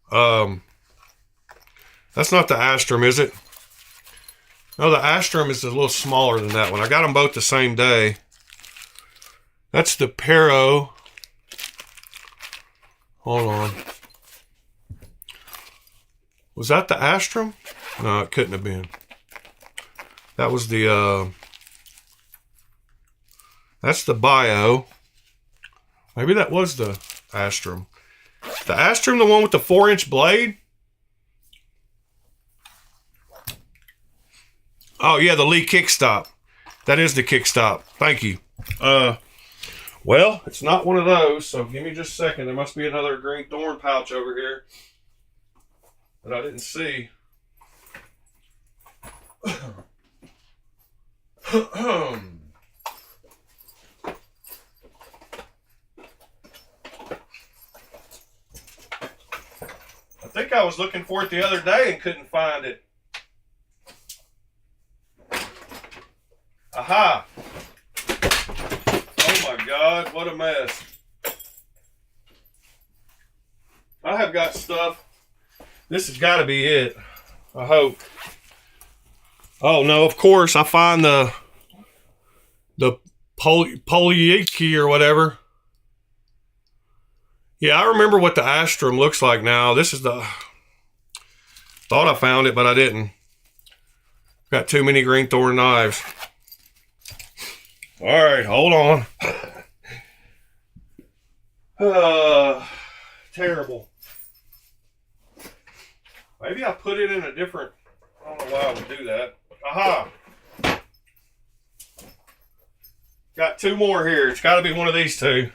S1: That's not the Astrum, is it? No, the Astrum is a little smaller than that one. I got them both the same day. That's the Pero. Hold on. Was that the Astrum? No, it couldn't have been. That was the, that's the Bio. Maybe that was the Astrum. The Astrum, the one with the 4-inch blade? Oh, yeah, the Lee kickstop. That is the kickstop. Thank you. Well, it's not one of those, so give me just a second. There must be another green thorn pouch over here that I didn't see. I think I was looking for it the other day and couldn't find it. Aha! Oh my God, what a mess. I have got stuff. This has got to be it. I hope. Oh no, of course, I find the polyiki or whatever. Yeah, I remember what the Astrum looks like now. This is the... Thought I found it, but I didn't. Got too many green thorn knives. All right, hold on. Terrible. Maybe I put it in a different... I don't know why I would do that. Aha! Got two more here. It's got to be one of these two.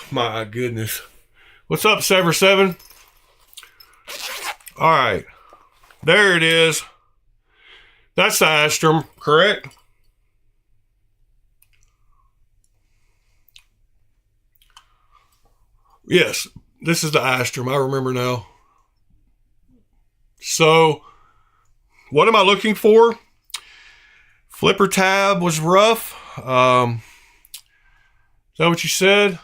S1: My goodness. What's up, Sever 7? All right. There it is. That's the Astrum, correct? Yes, this is the Astrum. I remember now. So, what am I looking for? Flipper tab was rough. Is that what you said?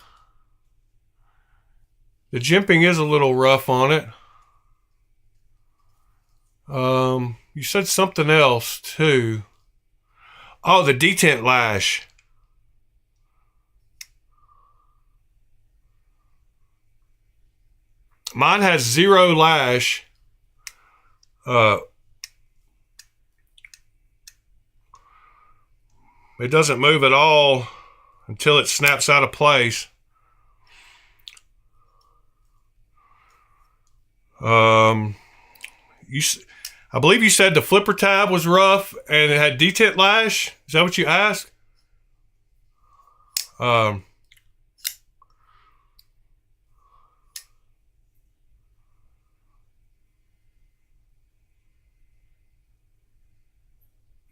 S1: The jimping is a little rough on it. You said something else too. Oh, the detent lash. Mine has 0 lash. It doesn't move at all until it snaps out of place. I believe you said the flipper tab was rough and it had detent lash. Is that what you asked?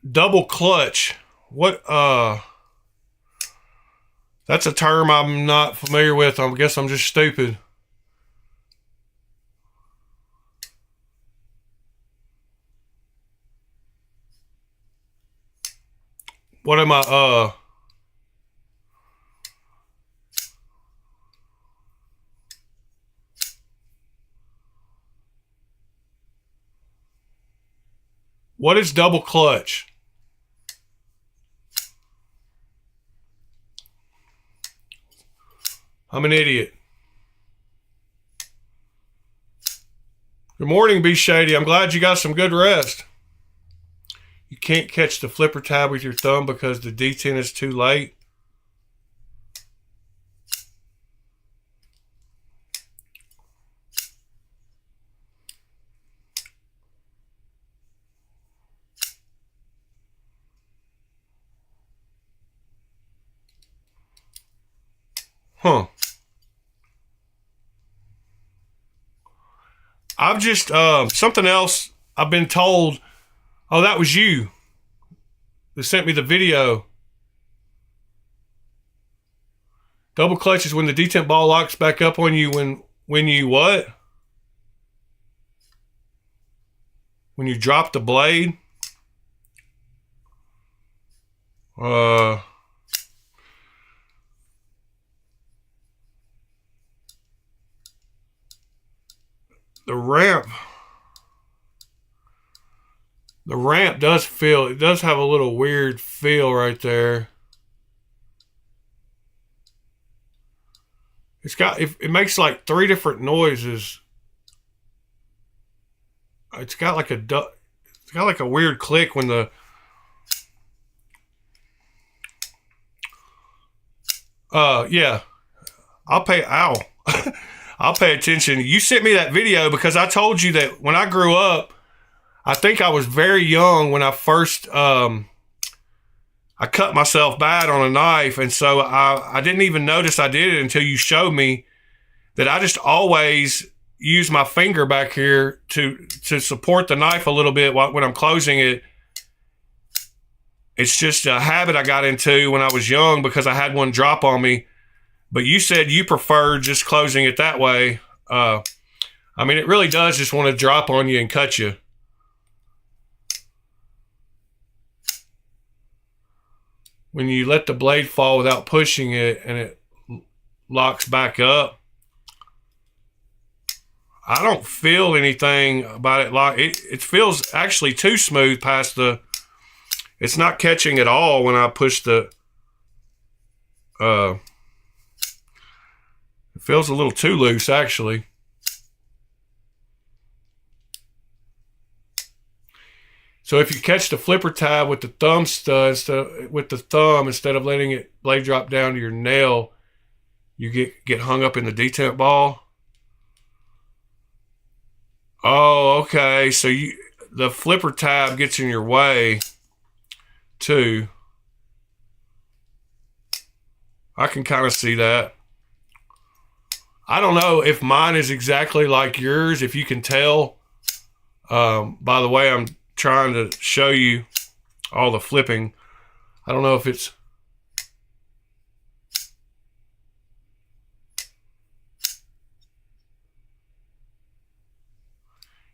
S1: Double clutch. What, that's a term I'm not familiar with. I guess I'm just stupid. What am I, what is double clutch? I'm an idiot. Good morning, B Shady. I'm glad you got some good rest. You can't catch the flipper tab with your thumb because the detent is too late. Huh. I've just, something else I've been told. Oh, that was you that sent me the video. Double clutch is when the detent ball locks back up on you when you what? When you drop the blade. the ramp does feel, it does have a little weird feel right there. It's got, it makes like 3 different noises. It's got like a weird click when the yeah. I'll pay attention. You sent me that video because I told you that when I grew up, I think I was very young when I first I cut myself bad on a knife, and so I didn't even notice I did it until you showed me that I just always use my finger back here to support the knife a little bit when I'm closing it. It's just a habit I got into when I was young because I had one drop on me. But you said you prefer just closing it that way. I mean, it really does just want to drop on you and cut you. When you let the blade fall without pushing it and it locks back up, I don't feel anything about it. Like it feels actually too smooth past the, it's not catching at all when I push the, it feels a little too loose actually. So if you catch the flipper tab with the thumb stud, instead of letting it blade drop down to your nail, you get hung up in the detent ball. Oh, okay. So the flipper tab gets in your way too. I can kind of see that. I don't know if mine is exactly like yours, if you can tell by the way I'm trying to show you all the flipping. I don't know if it's,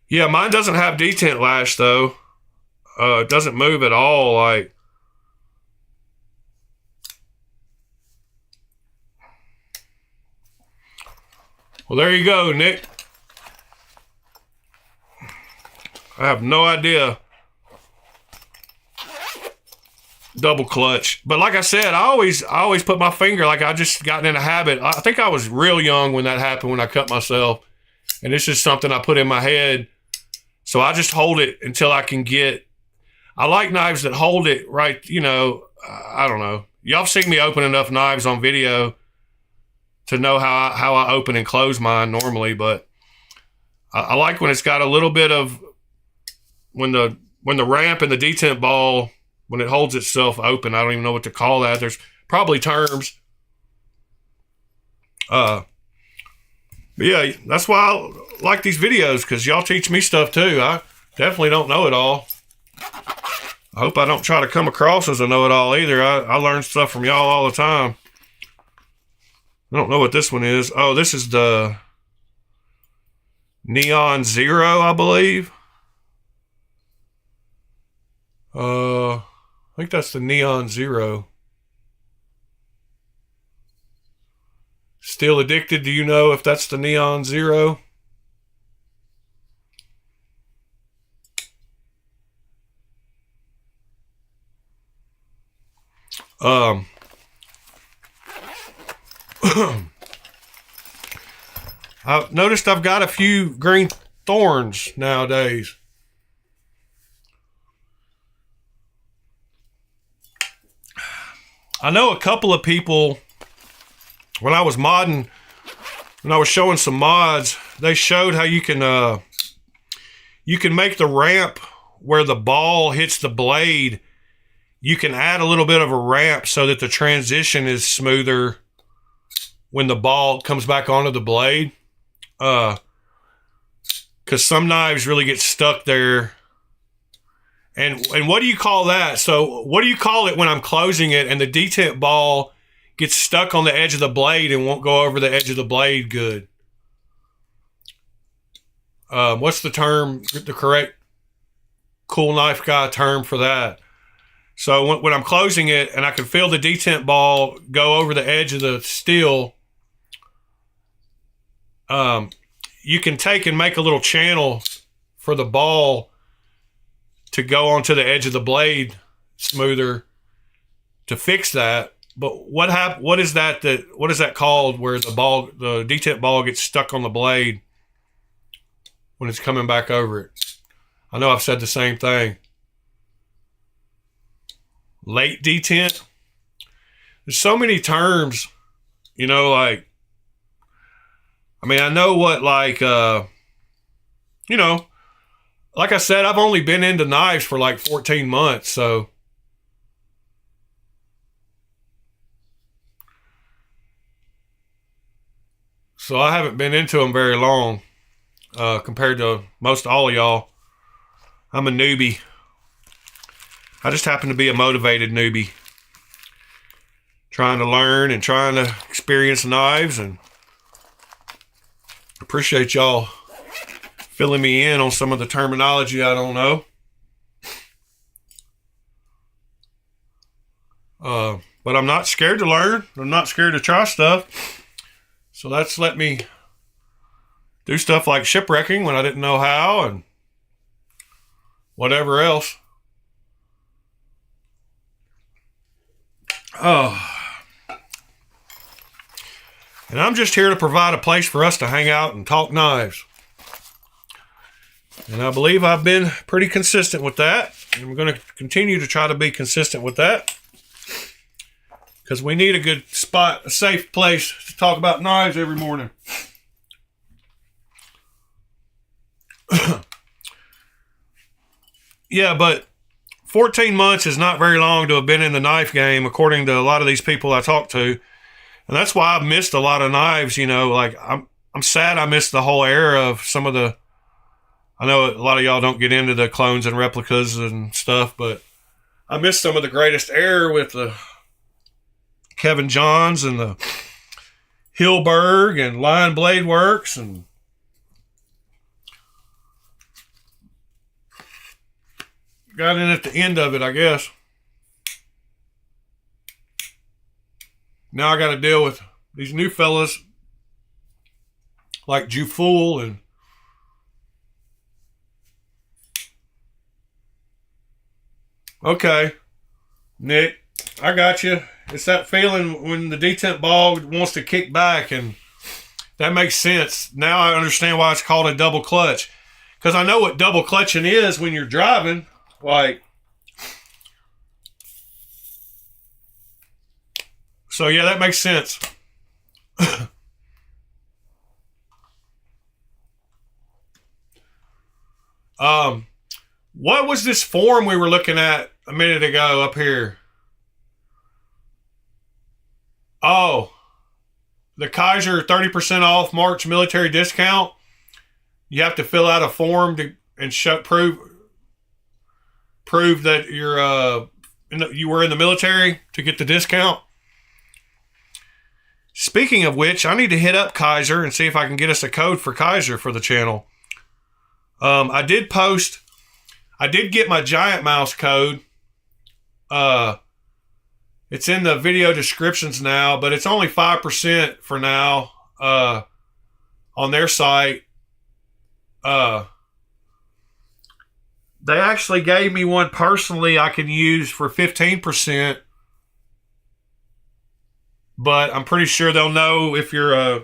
S1: yeah, mine doesn't have detent lash though. It doesn't move at all. Like, well, there you go, Nick. I have no idea. Double clutch. But like I said, I always put my finger, like I just gotten in a habit. I think I was real young when that happened, when I cut myself. And it's just something I put in my head. So I just hold it until I can get, I like knives that hold it right, you know, I don't know. Y'all have seen me open enough knives on video to know how I open and close mine normally, but I like when it's got a little bit of, when the ramp and the detent ball, when it holds itself open. I don't even know what to call that. There's probably terms. But yeah, that's why I like these videos, because y'all teach me stuff too. I definitely don't know it all. I hope I don't try to come across as a know-it-all either. I learn stuff from y'all all the time. I don't know what this one is. Oh, this is the Neon Zero, I believe. I think that's the Neon Zero. Still Addicted, do you know if that's the Neon Zero? I've noticed I've got a few green thorns nowadays. I know a couple of people, when I was modding, when I was showing some mods, they showed how you can make the ramp where the ball hits the blade. You can add a little bit of a ramp so that the transition is smoother when the ball comes back onto the blade. Because some knives really get stuck there. And what do you call that? So what do you call it when I'm closing it and the detent ball gets stuck on the edge of the blade and won't go over the edge of the blade good? What's the term, the correct cool knife guy term for that? So when I'm closing it and I can feel the detent ball go over the edge of the steel, you can take and make a little channel for the ball to go onto the edge of the blade smoother to fix that. But what is that called where the detent ball gets stuck on the blade when it's coming back over it? I know I've said the same thing. Late detent. There's so many terms, like, I mean, I know what, like, like I said, I've only been into knives for like 14 months, so I haven't been into them very long compared to most all of y'all. I'm a newbie. I just happen to be a motivated newbie, trying to learn and trying to experience knives, and appreciate y'all filling me in on some of the terminology I don't know. But I'm not scared to learn. I'm not scared to try stuff. So that's let me do stuff like shipwrecking when I didn't know how, and whatever else. Oh. And I'm just here to provide a place for us to hang out and talk knives. And I believe I've been pretty consistent with that. And we're going to continue to try to be consistent with that. Because we need a good spot, a safe place to talk about knives every morning. Yeah, but 14 months is not very long to have been in the knife game, according to a lot of these people I talk to. And that's why I've missed a lot of knives, like I'm sad I missed the whole era of some of the, I know a lot of y'all don't get into the clones and replicas and stuff, but I missed some of the greatest era with the Kevin Johns and the Hilberg and Lion Blade Works, and got in at the end of it, I guess. Now I got to deal with these new fellas like Jufool and okay, Nick, I got you. It's that feeling when the detent ball wants to kick back, and that makes sense. Now I understand why it's called a double clutch, because I know what double clutching is when you're driving. Like, so yeah, that makes sense. What was this form we were looking at a minute ago up here? Oh, the Kaiser 30% off March military discount. You have to fill out a form and prove that you were in the military to get the discount. Speaking of which, I need to hit up Kaiser and see if I can get us a code for Kaiser for the channel. I did get my giant mouse code. It's in the video descriptions now, but it's only 5% for now on their site. They actually gave me one personally I can use for 15%, but I'm pretty sure they'll know if you're a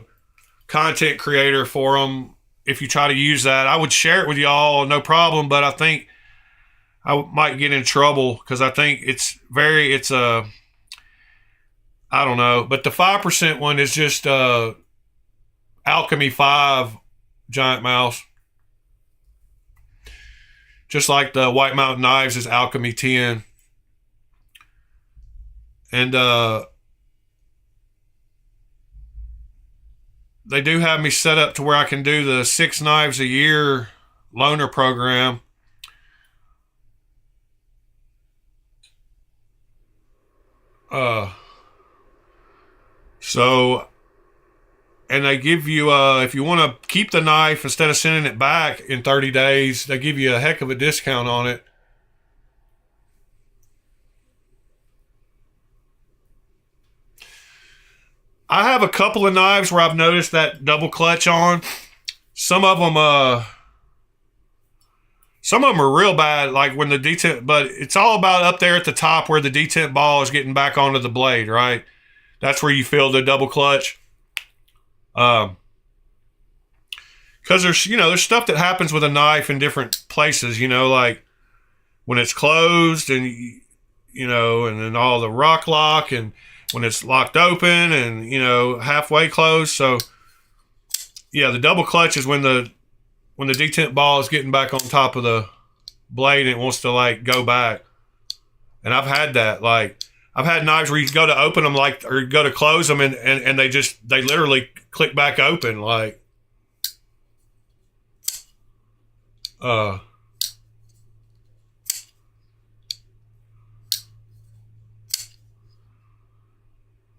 S1: content creator for them if you try to use that. I would share it with y'all, no problem, but I think I might get in trouble because I think it's I don't know, but the 5% one is just Alchemy 5 giant mouse. Just like the White Mountain Knives is Alchemy 10. And they do have me set up to where I can do the 6 knives a year loaner program. So, and they give you, if you want to keep the knife instead of sending it back in 30 days, they give you a heck of a discount on it. I have a couple of knives where I've noticed that double clutch on, some of them are real bad, like when the detent, but it's all about up there at the top where the detent ball is getting back onto the blade, right? That's where you feel the double clutch. Because there's stuff that happens with a knife in different places, like when it's closed and, and then all the lock, and when it's locked open and, halfway closed. So, yeah, the double clutch is when the detent ball is getting back on top of the blade and it wants to, like, go back. And I've had that, like, I've had knives where you go to open them, like, or go to close them, and they literally click back open, like.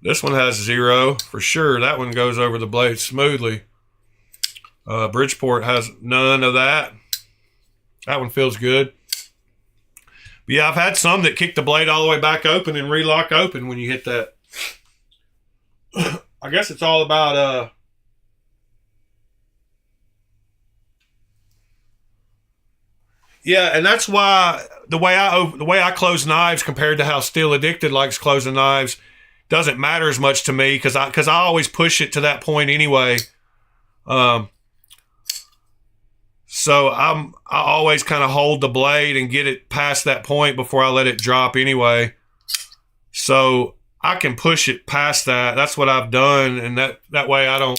S1: This one has 0 for sure. That one goes over the blade smoothly. Bridgeport has none of that. That one feels good. But yeah, I've had some that kick the blade all the way back open and relock open when you hit that. I guess it's all about yeah, and that's why the way I close knives compared to how Steel Addicted likes closing knives doesn't matter as much to me, because I always push it to that point anyway. So I always kind of hold the blade and get it past that point before I let it drop anyway. So I can push it past that. That's what I've done, and that way I don't.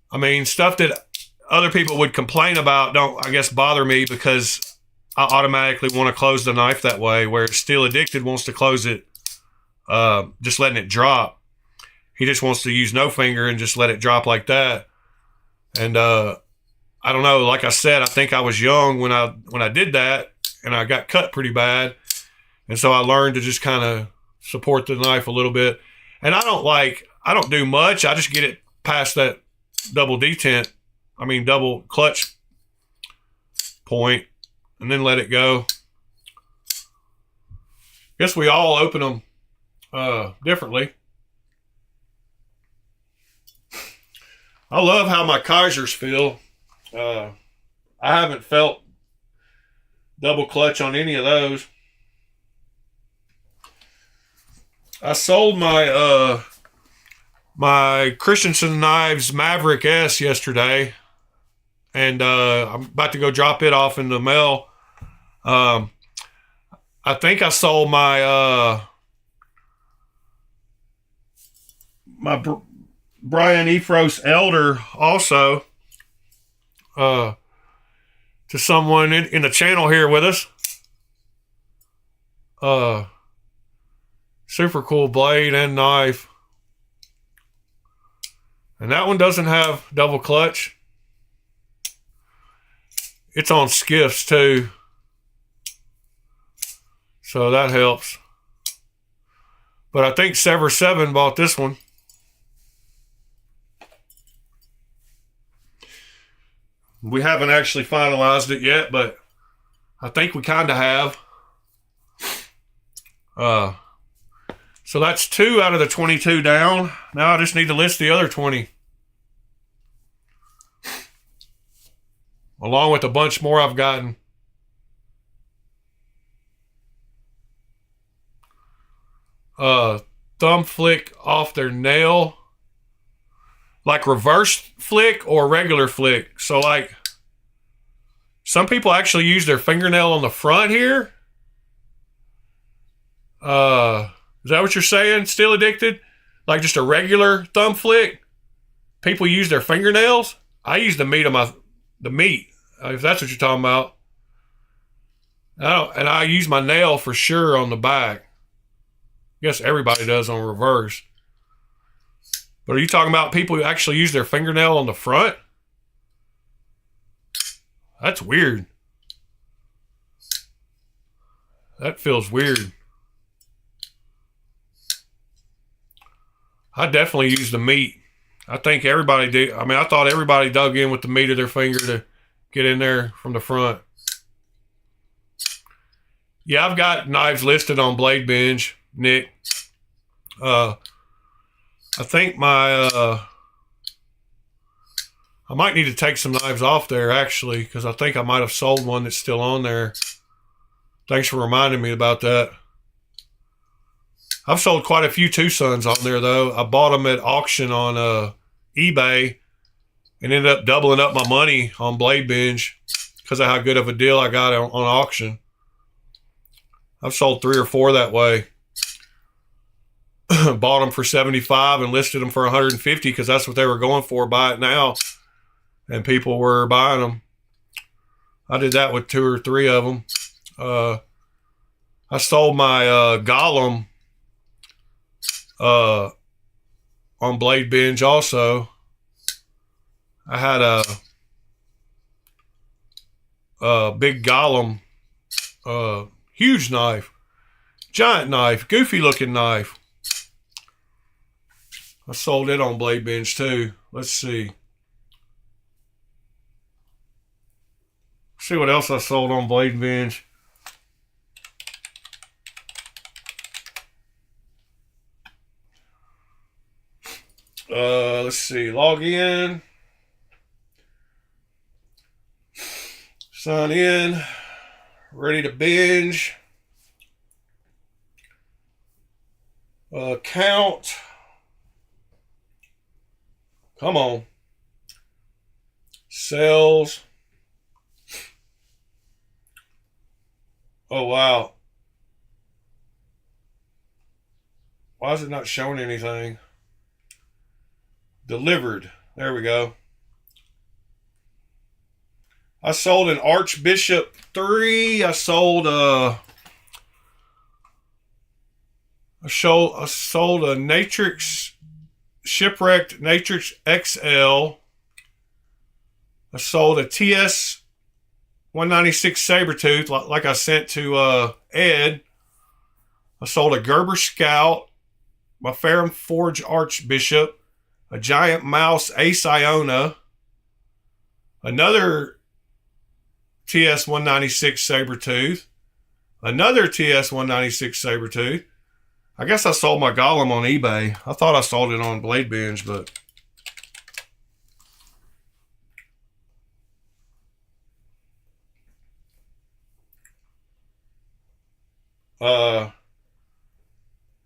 S1: I mean, stuff that other people would complain about don't, I guess, bother me, because I automatically want to close the knife that way, where Steel Addicted wants to close it just letting it drop. He just wants to use no finger and just let it drop like that. And I don't know, like I said, I think I was young when I did that, and I got cut pretty bad. And so I learned to just kind of support the knife a little bit. And I don't do much. I just get it past that double clutch point, and then let it go. Guess we all open them differently. I love how my Kaisers feel. I haven't felt double clutch on any of those. I sold my my Christensen Knives Maverick S yesterday, and I'm about to go drop it off in the mail. I think I sold my Brian Efros Elder also to someone in the channel here with us. Super cool blade and knife. And that one doesn't have double clutch. It's on skiffs too, so that helps. But I think Sever 7 bought this one. We haven't actually finalized it yet, but I think we kind of have. So that's 2 out of the 22 down. Now I just need to list the other 20. Along with a bunch more I've gotten. Thumb flick off their nail. Like reverse flick or regular flick. So like, some people actually use their fingernail on the front here. Is that what you're saying, Still Addicted? Like just a regular thumb flick? People use their fingernails? I use the meat of the meat, if that's what you're talking about. And I use my nail for sure on the back. I guess everybody does on reverse. But are you talking about people who actually use their fingernail on the front? That's weird. That feels weird. I definitely use the meat. I think everybody did. I mean, I thought everybody dug in with the meat of their finger to get in there from the front. Yeah, I've got knives listed on Blade Binge, Nick. I think my I might need to take some knives off there, actually, because I think I might have sold one that's still on there. Thanks for reminding me about that. I've sold quite a few Tucson's on there, though. I bought them at auction on eBay and ended up doubling up my money on Blade Binge because of how good of a deal I got on auction. I've sold 3 or 4 that way. Bought them for $75 and listed them for $150 because that's what they were going for. Buy it now. And people were buying them. I did that with 2 or 3 of them. I sold my Golem on Blade Binge also. I had a big Golem, huge knife, giant knife, goofy looking knife. I sold it on Blade Binge too. Let's see. See what else I sold on Blade Binge. Let's see. Log in. Sign in. Ready to binge. Count. Come on. Sales. Oh, wow. Why is it not showing anything? Delivered. There we go. I sold an Archbishop 3. I sold a Natrix Shipwrecked Natrix XL. I sold a TS 196 Sabertooth, like I sent to Ed. I sold a Gerber Scout, my Ferrum Forge Archbishop, a Giant Mouse Ace Iona, another TS 196 Sabertooth, another TS 196 Sabertooth. I guess I sold my Golem on eBay. I thought I sold it on Blade Binge, but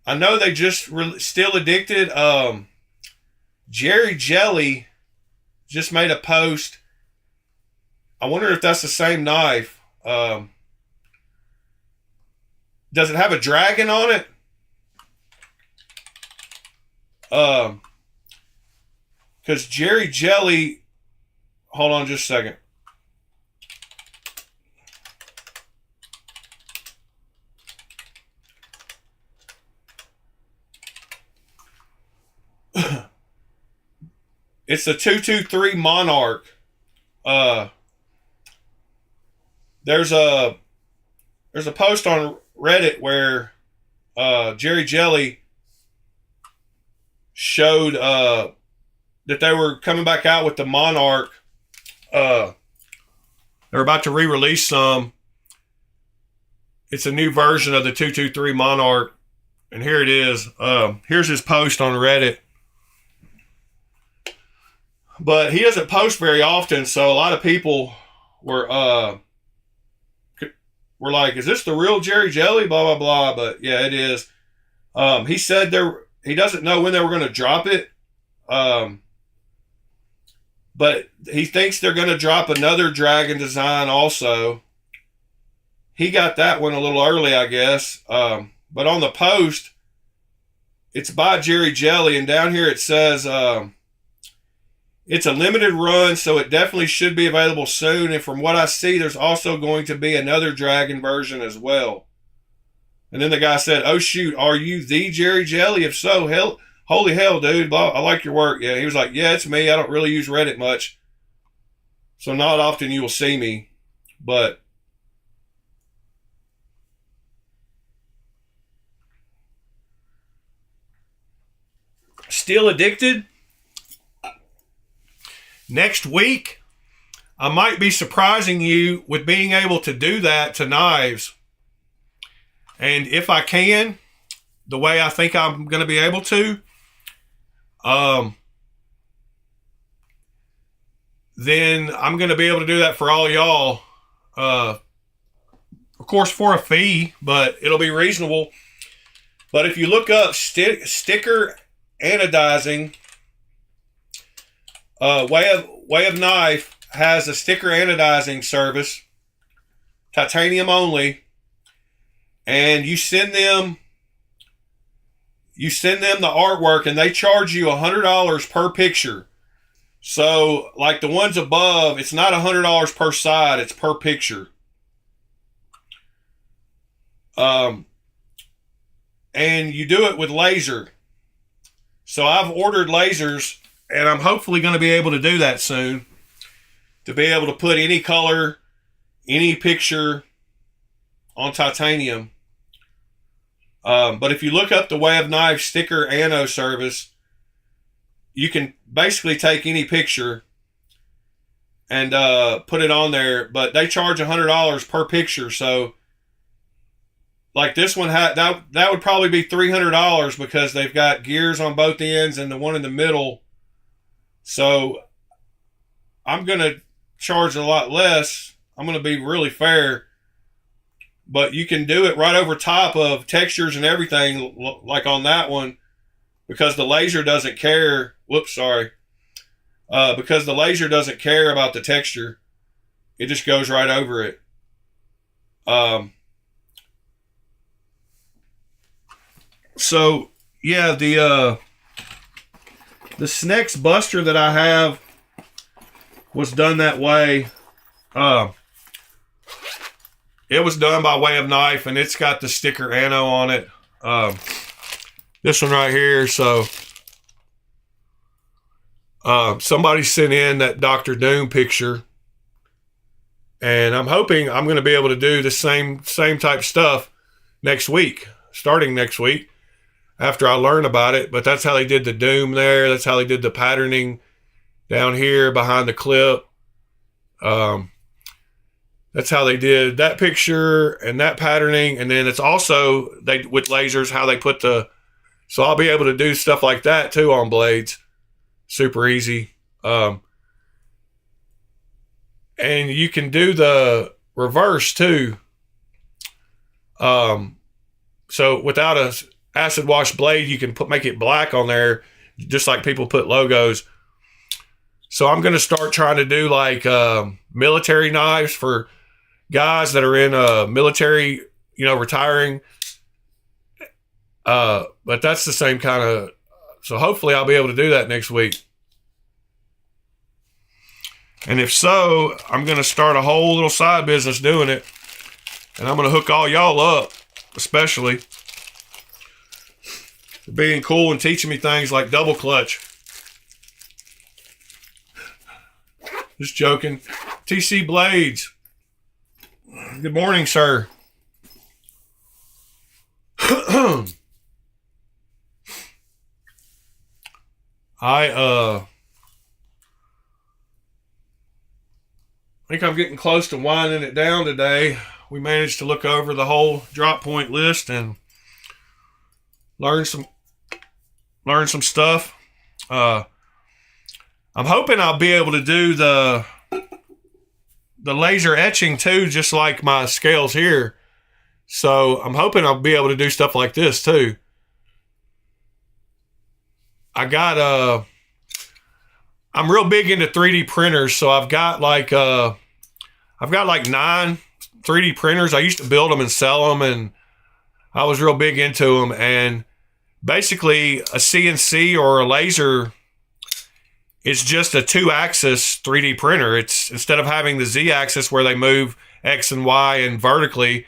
S1: I know they just Still Addicted. Jerry Jelly just made a post. I wonder if that's the same knife. Does it have a dragon on it? Because Jerry Jelly, hold on just a second. It's a 223 Monarch. There's a post on Reddit where Jerry Jelly showed that they were coming back out with the Monarch. They're about to re-release some. It's a new version of the 223 Monarch, and here it is. Here's his post on Reddit. But he doesn't post very often, so a lot of people were like, "Is this the real Jerry Jelly?" Blah blah blah. But yeah, it is. He said he doesn't know when they were going to drop it, but he thinks they're going to drop another dragon design also. He got that one a little early, I guess. But on the post, it's by Jerry Jelly, and down here it says it's a limited run, so it definitely should be available soon. And from what I see, there's also going to be another dragon version as well. And then the guy said, "Oh shoot, are you the Jerry Jelly? If so, hell, holy hell, dude, I like your work." Yeah, he was like, "Yeah, it's me. I don't really use Reddit much, so not often you will see me, but." Still Addicted? Next week, I might be surprising you with being able to do that to knives. And if I can, the way I think I'm going to be able to, then I'm going to be able to do that for all y'all. Of course, for a fee, but it'll be reasonable. But if you look up sticker anodizing, Way of Knife has a sticker anodizing service, titanium only, and you send them the artwork, and they charge you $100 per picture. So, like the ones above, it's not $100 per side; it's per picture. And you do it with laser. So I've ordered lasers, and I'm hopefully going to be able to do that soon, to be able to put any color, any picture on titanium. But if you look up the Way of Knives sticker ano service, you can basically take any picture and put it on there, but they charge $100 per picture. So like this one that would probably be $300 because they've got gears on both ends and the one in the middle. So I'm going to charge a lot less. I'm going to be really fair, but you can do it right over top of textures and everything, like on that one, because the laser doesn't care. Because the laser doesn't care about the texture. It just goes right over it. So yeah, the Snex Buster that I have was done that way. It was done by Way of Knife, and it's got the sticker ano on it. This one right here. So somebody sent in that Dr. Doom picture, and I'm hoping I'm going to be able to do the same type stuff starting next week, after I learn about it. But that's how they did the Doom there. That's how they did the patterning down here behind the clip. That's how they did that picture and that patterning. And then it's also with lasers how they put so I'll be able to do stuff like that too on blades. Super easy. And you can do the reverse too. So without a acid wash blade, you can make it black on there, just like people put logos. So I'm going to start trying to do like military knives for guys that are in military, retiring. But that's the same kind of. So hopefully I'll be able to do that next week. And if so, I'm going to start a whole little side business doing it. And I'm going to hook all y'all up, especially for being cool and teaching me things like double clutch. Just joking. TC Blades. Good morning, sir. I think I'm getting close to winding it down today. We managed to look over the whole drop point list and learn some stuff. I'm hoping I'll be able to do the laser etching too, just like my scales here. So I'm hoping I'll be able to do stuff like this too. I'm real big into 3D printers, so I've got like 9 3D printers. I used to build them and sell them, and I was real big into them. And basically, a CNC or a laser is just a 2-axis 3D printer. It's instead of having the Z-axis where they move X and Y and vertically,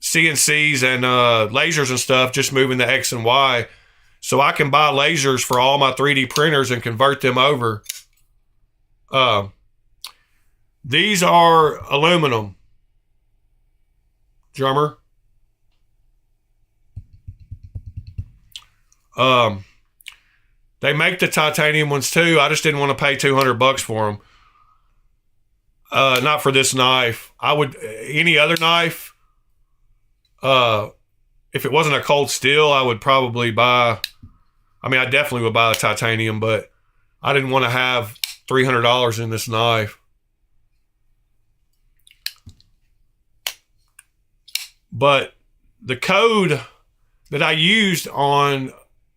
S1: CNCs and lasers and stuff just moving the X and Y. So I can buy lasers for all my 3D printers and convert them over. These are aluminum. Drummer. They make the titanium ones too. I just didn't want to pay $200 for them. Not for this knife. Any other knife, if it wasn't a cold steel, I would probably I definitely would buy the titanium, but I didn't want to have $300 in this knife. But the code that I used on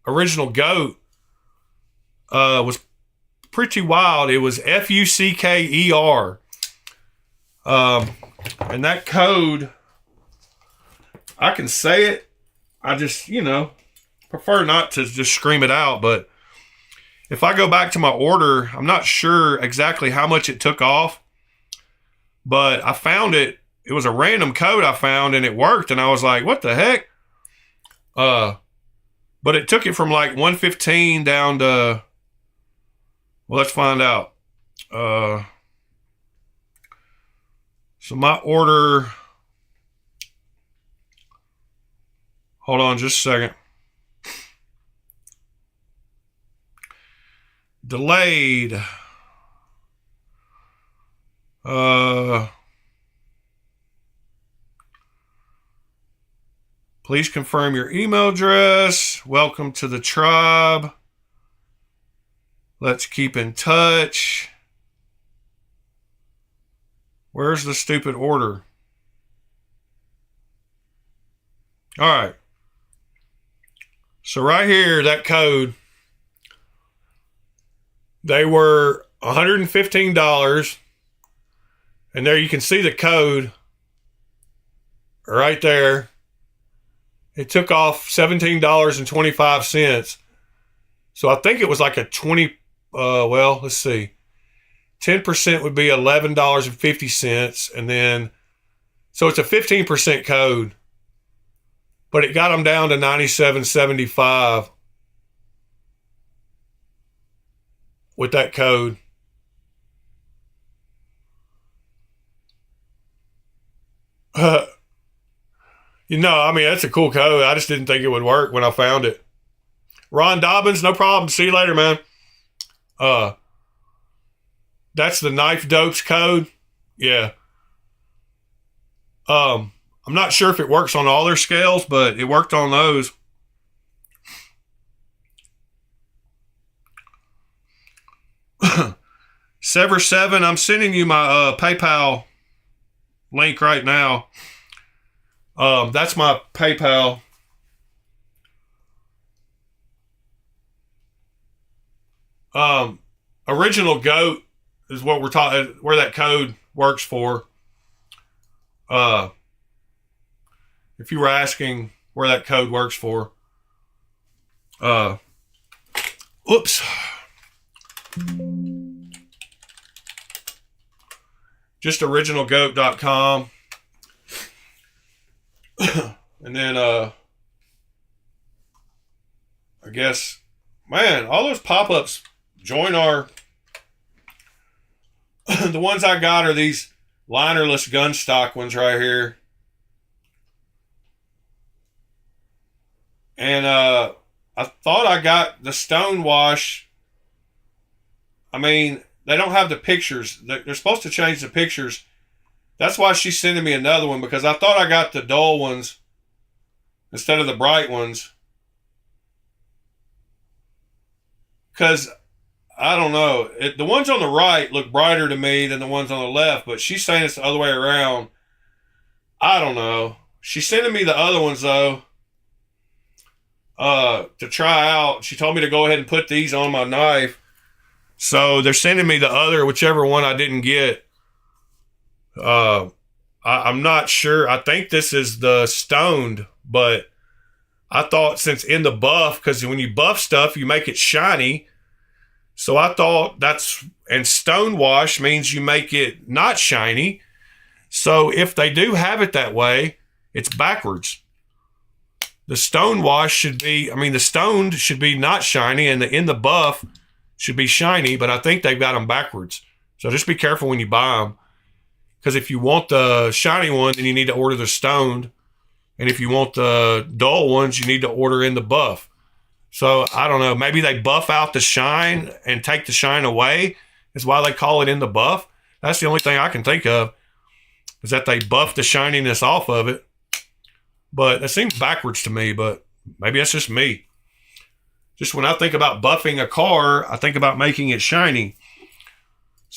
S1: Original Goat was pretty wild. It was FUCKER. And that code, I can say it. I just, prefer not to just scream it out. But if I go back to my order, I'm not sure exactly how much it took off. But I found it. It was a random code I found, and it worked. And I was like, what the heck? But it took it from like 115 down to, well, let's find out. So my order, hold on just a second. Delayed. Please confirm your email address. Welcome to the tribe. Let's keep in touch. Where's the stupid order? All right. So right here, that code, they were $115. And there you can see the code right there. It took off $17.25. So I think it was like a 20, well, let's see. 10% would be $11.50. And then, so it's a 15% code. But it got them down to $97.75 with that code. That's a cool code. I just didn't think it would work when I found it. Ron Dobbins, no problem. See you later, man. That's the Knife Dopes code. Yeah. I'm not sure if it works on all their scales, but it worked on those. Sever7, I'm sending you my PayPal link right now. That's my PayPal. Original Goat is what we're talking, where that code works for. If you were asking where that code works for. Oops. Just originalgoat.com. And then, I guess, man, all those pop-ups join our, the ones I got are these linerless gun stock ones right here. And, I thought I got the Stonewash. They don't have the pictures. They're supposed to change the pictures. That's why she's sending me another one, because I thought I got the dull ones instead of the bright ones. Because, I don't know. The ones on the right look brighter to me than the ones on the left, but she's saying it's the other way around. I don't know. She's sending me the other ones, though, to try out. She told me to go ahead and put these on my knife. So they're sending me the other, whichever one I didn't get. I'm not sure. I think this is the stoned, but I thought since in the buff, because when you buff stuff, you make it shiny. So I thought and Stonewash means you make it not shiny. So if they do have it that way, it's backwards. The Stonewash should be, the stoned should be not shiny, and the in the buff should be shiny, but I think they've got them backwards. So just be careful when you buy them. Because if you want the shiny one, then you need to order the stoned. And if you want the dull ones, you need to order in the buff. So I don't know. Maybe they buff out the shine and take the shine away. Is why they call it in the buff. That's the only thing I can think of. Is that they buff the shininess off of it. But it seems backwards to me. But maybe that's just me. Just when I think about buffing a car, I think about making it shiny.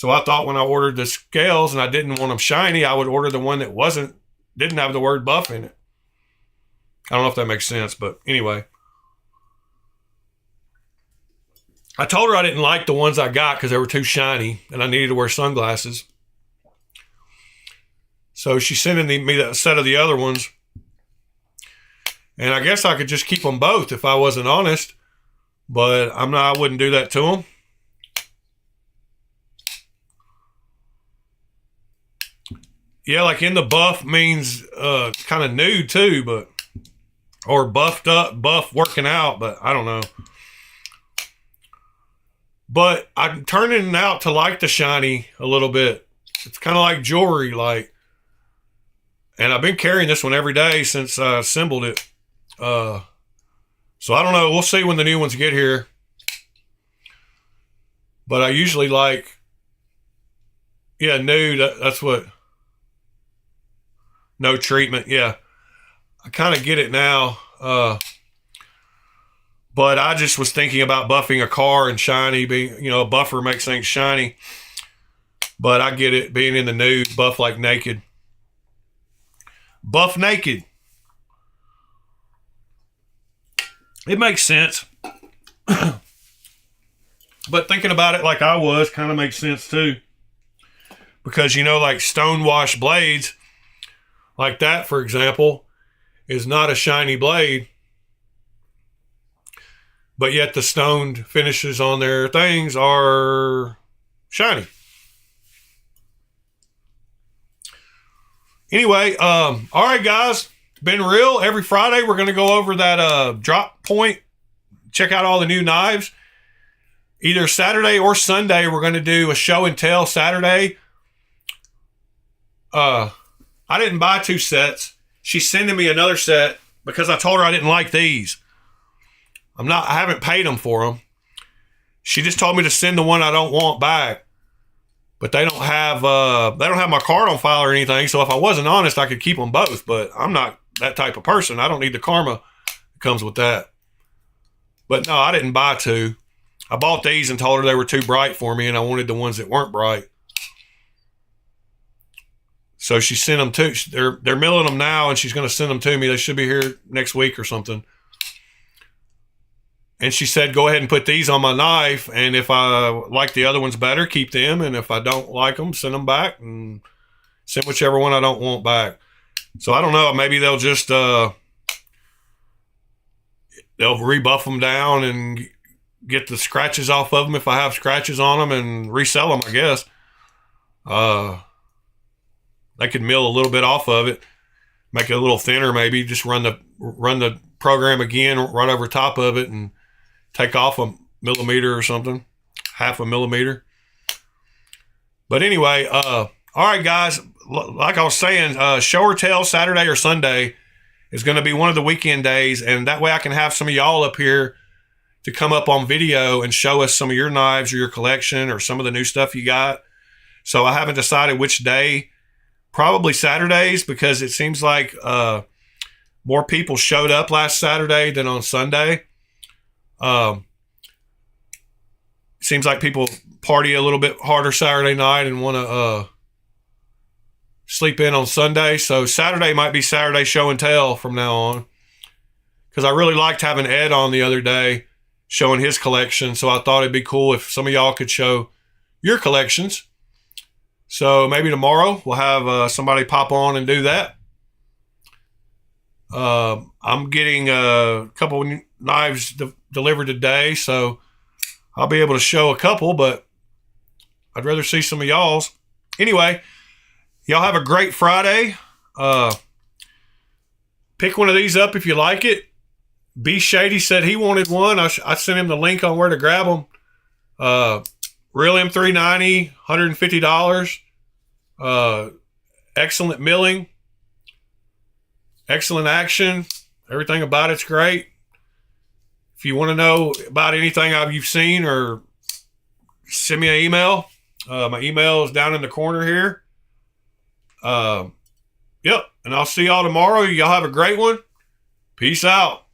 S1: So I thought when I ordered the scales and I didn't want them shiny, I would order the one that didn't have the word buff in it. I don't know if that makes sense, but anyway. I told her I didn't like the ones I got because they were too shiny and I needed to wear sunglasses. So she's sending me a set of the other ones. And I guess I could just keep them both if I wasn't honest. But I wouldn't do that to them. Yeah, like in the buff means kind of nude too, but or buffed up, buff working out, but I don't know. But I'm turning out to like the shiny a little bit. It's kind of like jewelry, like. And I've been carrying this one every day since I assembled it. So I don't know. We'll see when the new ones get here. But I usually like, yeah, nude. That's what. No treatment. Yeah. I kind of get it now. But I just was thinking about buffing a car and shiny being, a buffer makes things shiny. But I get it being in the nude, buff like naked. Buff naked. It makes sense. But thinking about it like I was kind of makes sense too. Because, like stonewash blades, like that, for example, is not a shiny blade. But yet the stoned finishes on their things are shiny. Anyway, all right, guys. Been real. Every Friday, we're going to go over that drop point. Check out all the new knives. Either Saturday or Sunday, we're going to do a show and tell Saturday. I didn't buy 2 sets. She's sending me another set because I told her I didn't like these. I haven't paid them for them. She just told me to send the one I don't want back. But they don't have my card on file or anything. So if I wasn't honest, I could keep them both. But I'm not that type of person. I don't need the karma that comes with that. But no, I didn't buy 2. I bought these and told her they were too bright for me, and I wanted the ones that weren't bright. So she sent them to. They're milling them now, and she's going to send them to me. They should be here next week or something. And she said, go ahead and put these on my knife. And if I like the other ones better, keep them. And if I don't like them, send them back and send whichever one I don't want back. So I don't know. Maybe they'll just, they'll rebuff them down and get the scratches off of them if I have scratches on them and resell them, I guess. They could mill a little bit off of it, make it a little thinner maybe. Just run the program again right over top of it and take off a millimeter or something, half a millimeter. But anyway, all right, guys, like I was saying, show or tell Saturday or Sunday is going to be one of the weekend days. And that way I can have some of y'all up here to come up on video and show us some of your knives or your collection or some of the new stuff you got. So I haven't decided which day, probably Saturdays, because it seems like more people showed up last Saturday than on Sunday. Seems like people party a little bit harder Saturday night and want to sleep in on Sunday. So Saturday might be Saturday show and tell from now on. Because I really liked having Ed on the other day showing his collection. So I thought it'd be cool if some of y'all could show your collections. So maybe tomorrow we'll have somebody pop on and do that. I'm getting a couple of knives delivered today, so I'll be able to show a couple, but I'd rather see some of y'all's. Anyway, y'all have a great Friday. Pick one of these up if you like it. B Shady said he wanted one. I sent him the link on where to grab them. Real M390, $150. Excellent milling. Excellent action. Everything about it's great. If you want to know about anything you've seen, or send me an email. My email is down in the corner here. Yep. And I'll see y'all tomorrow. Y'all have a great one. Peace out.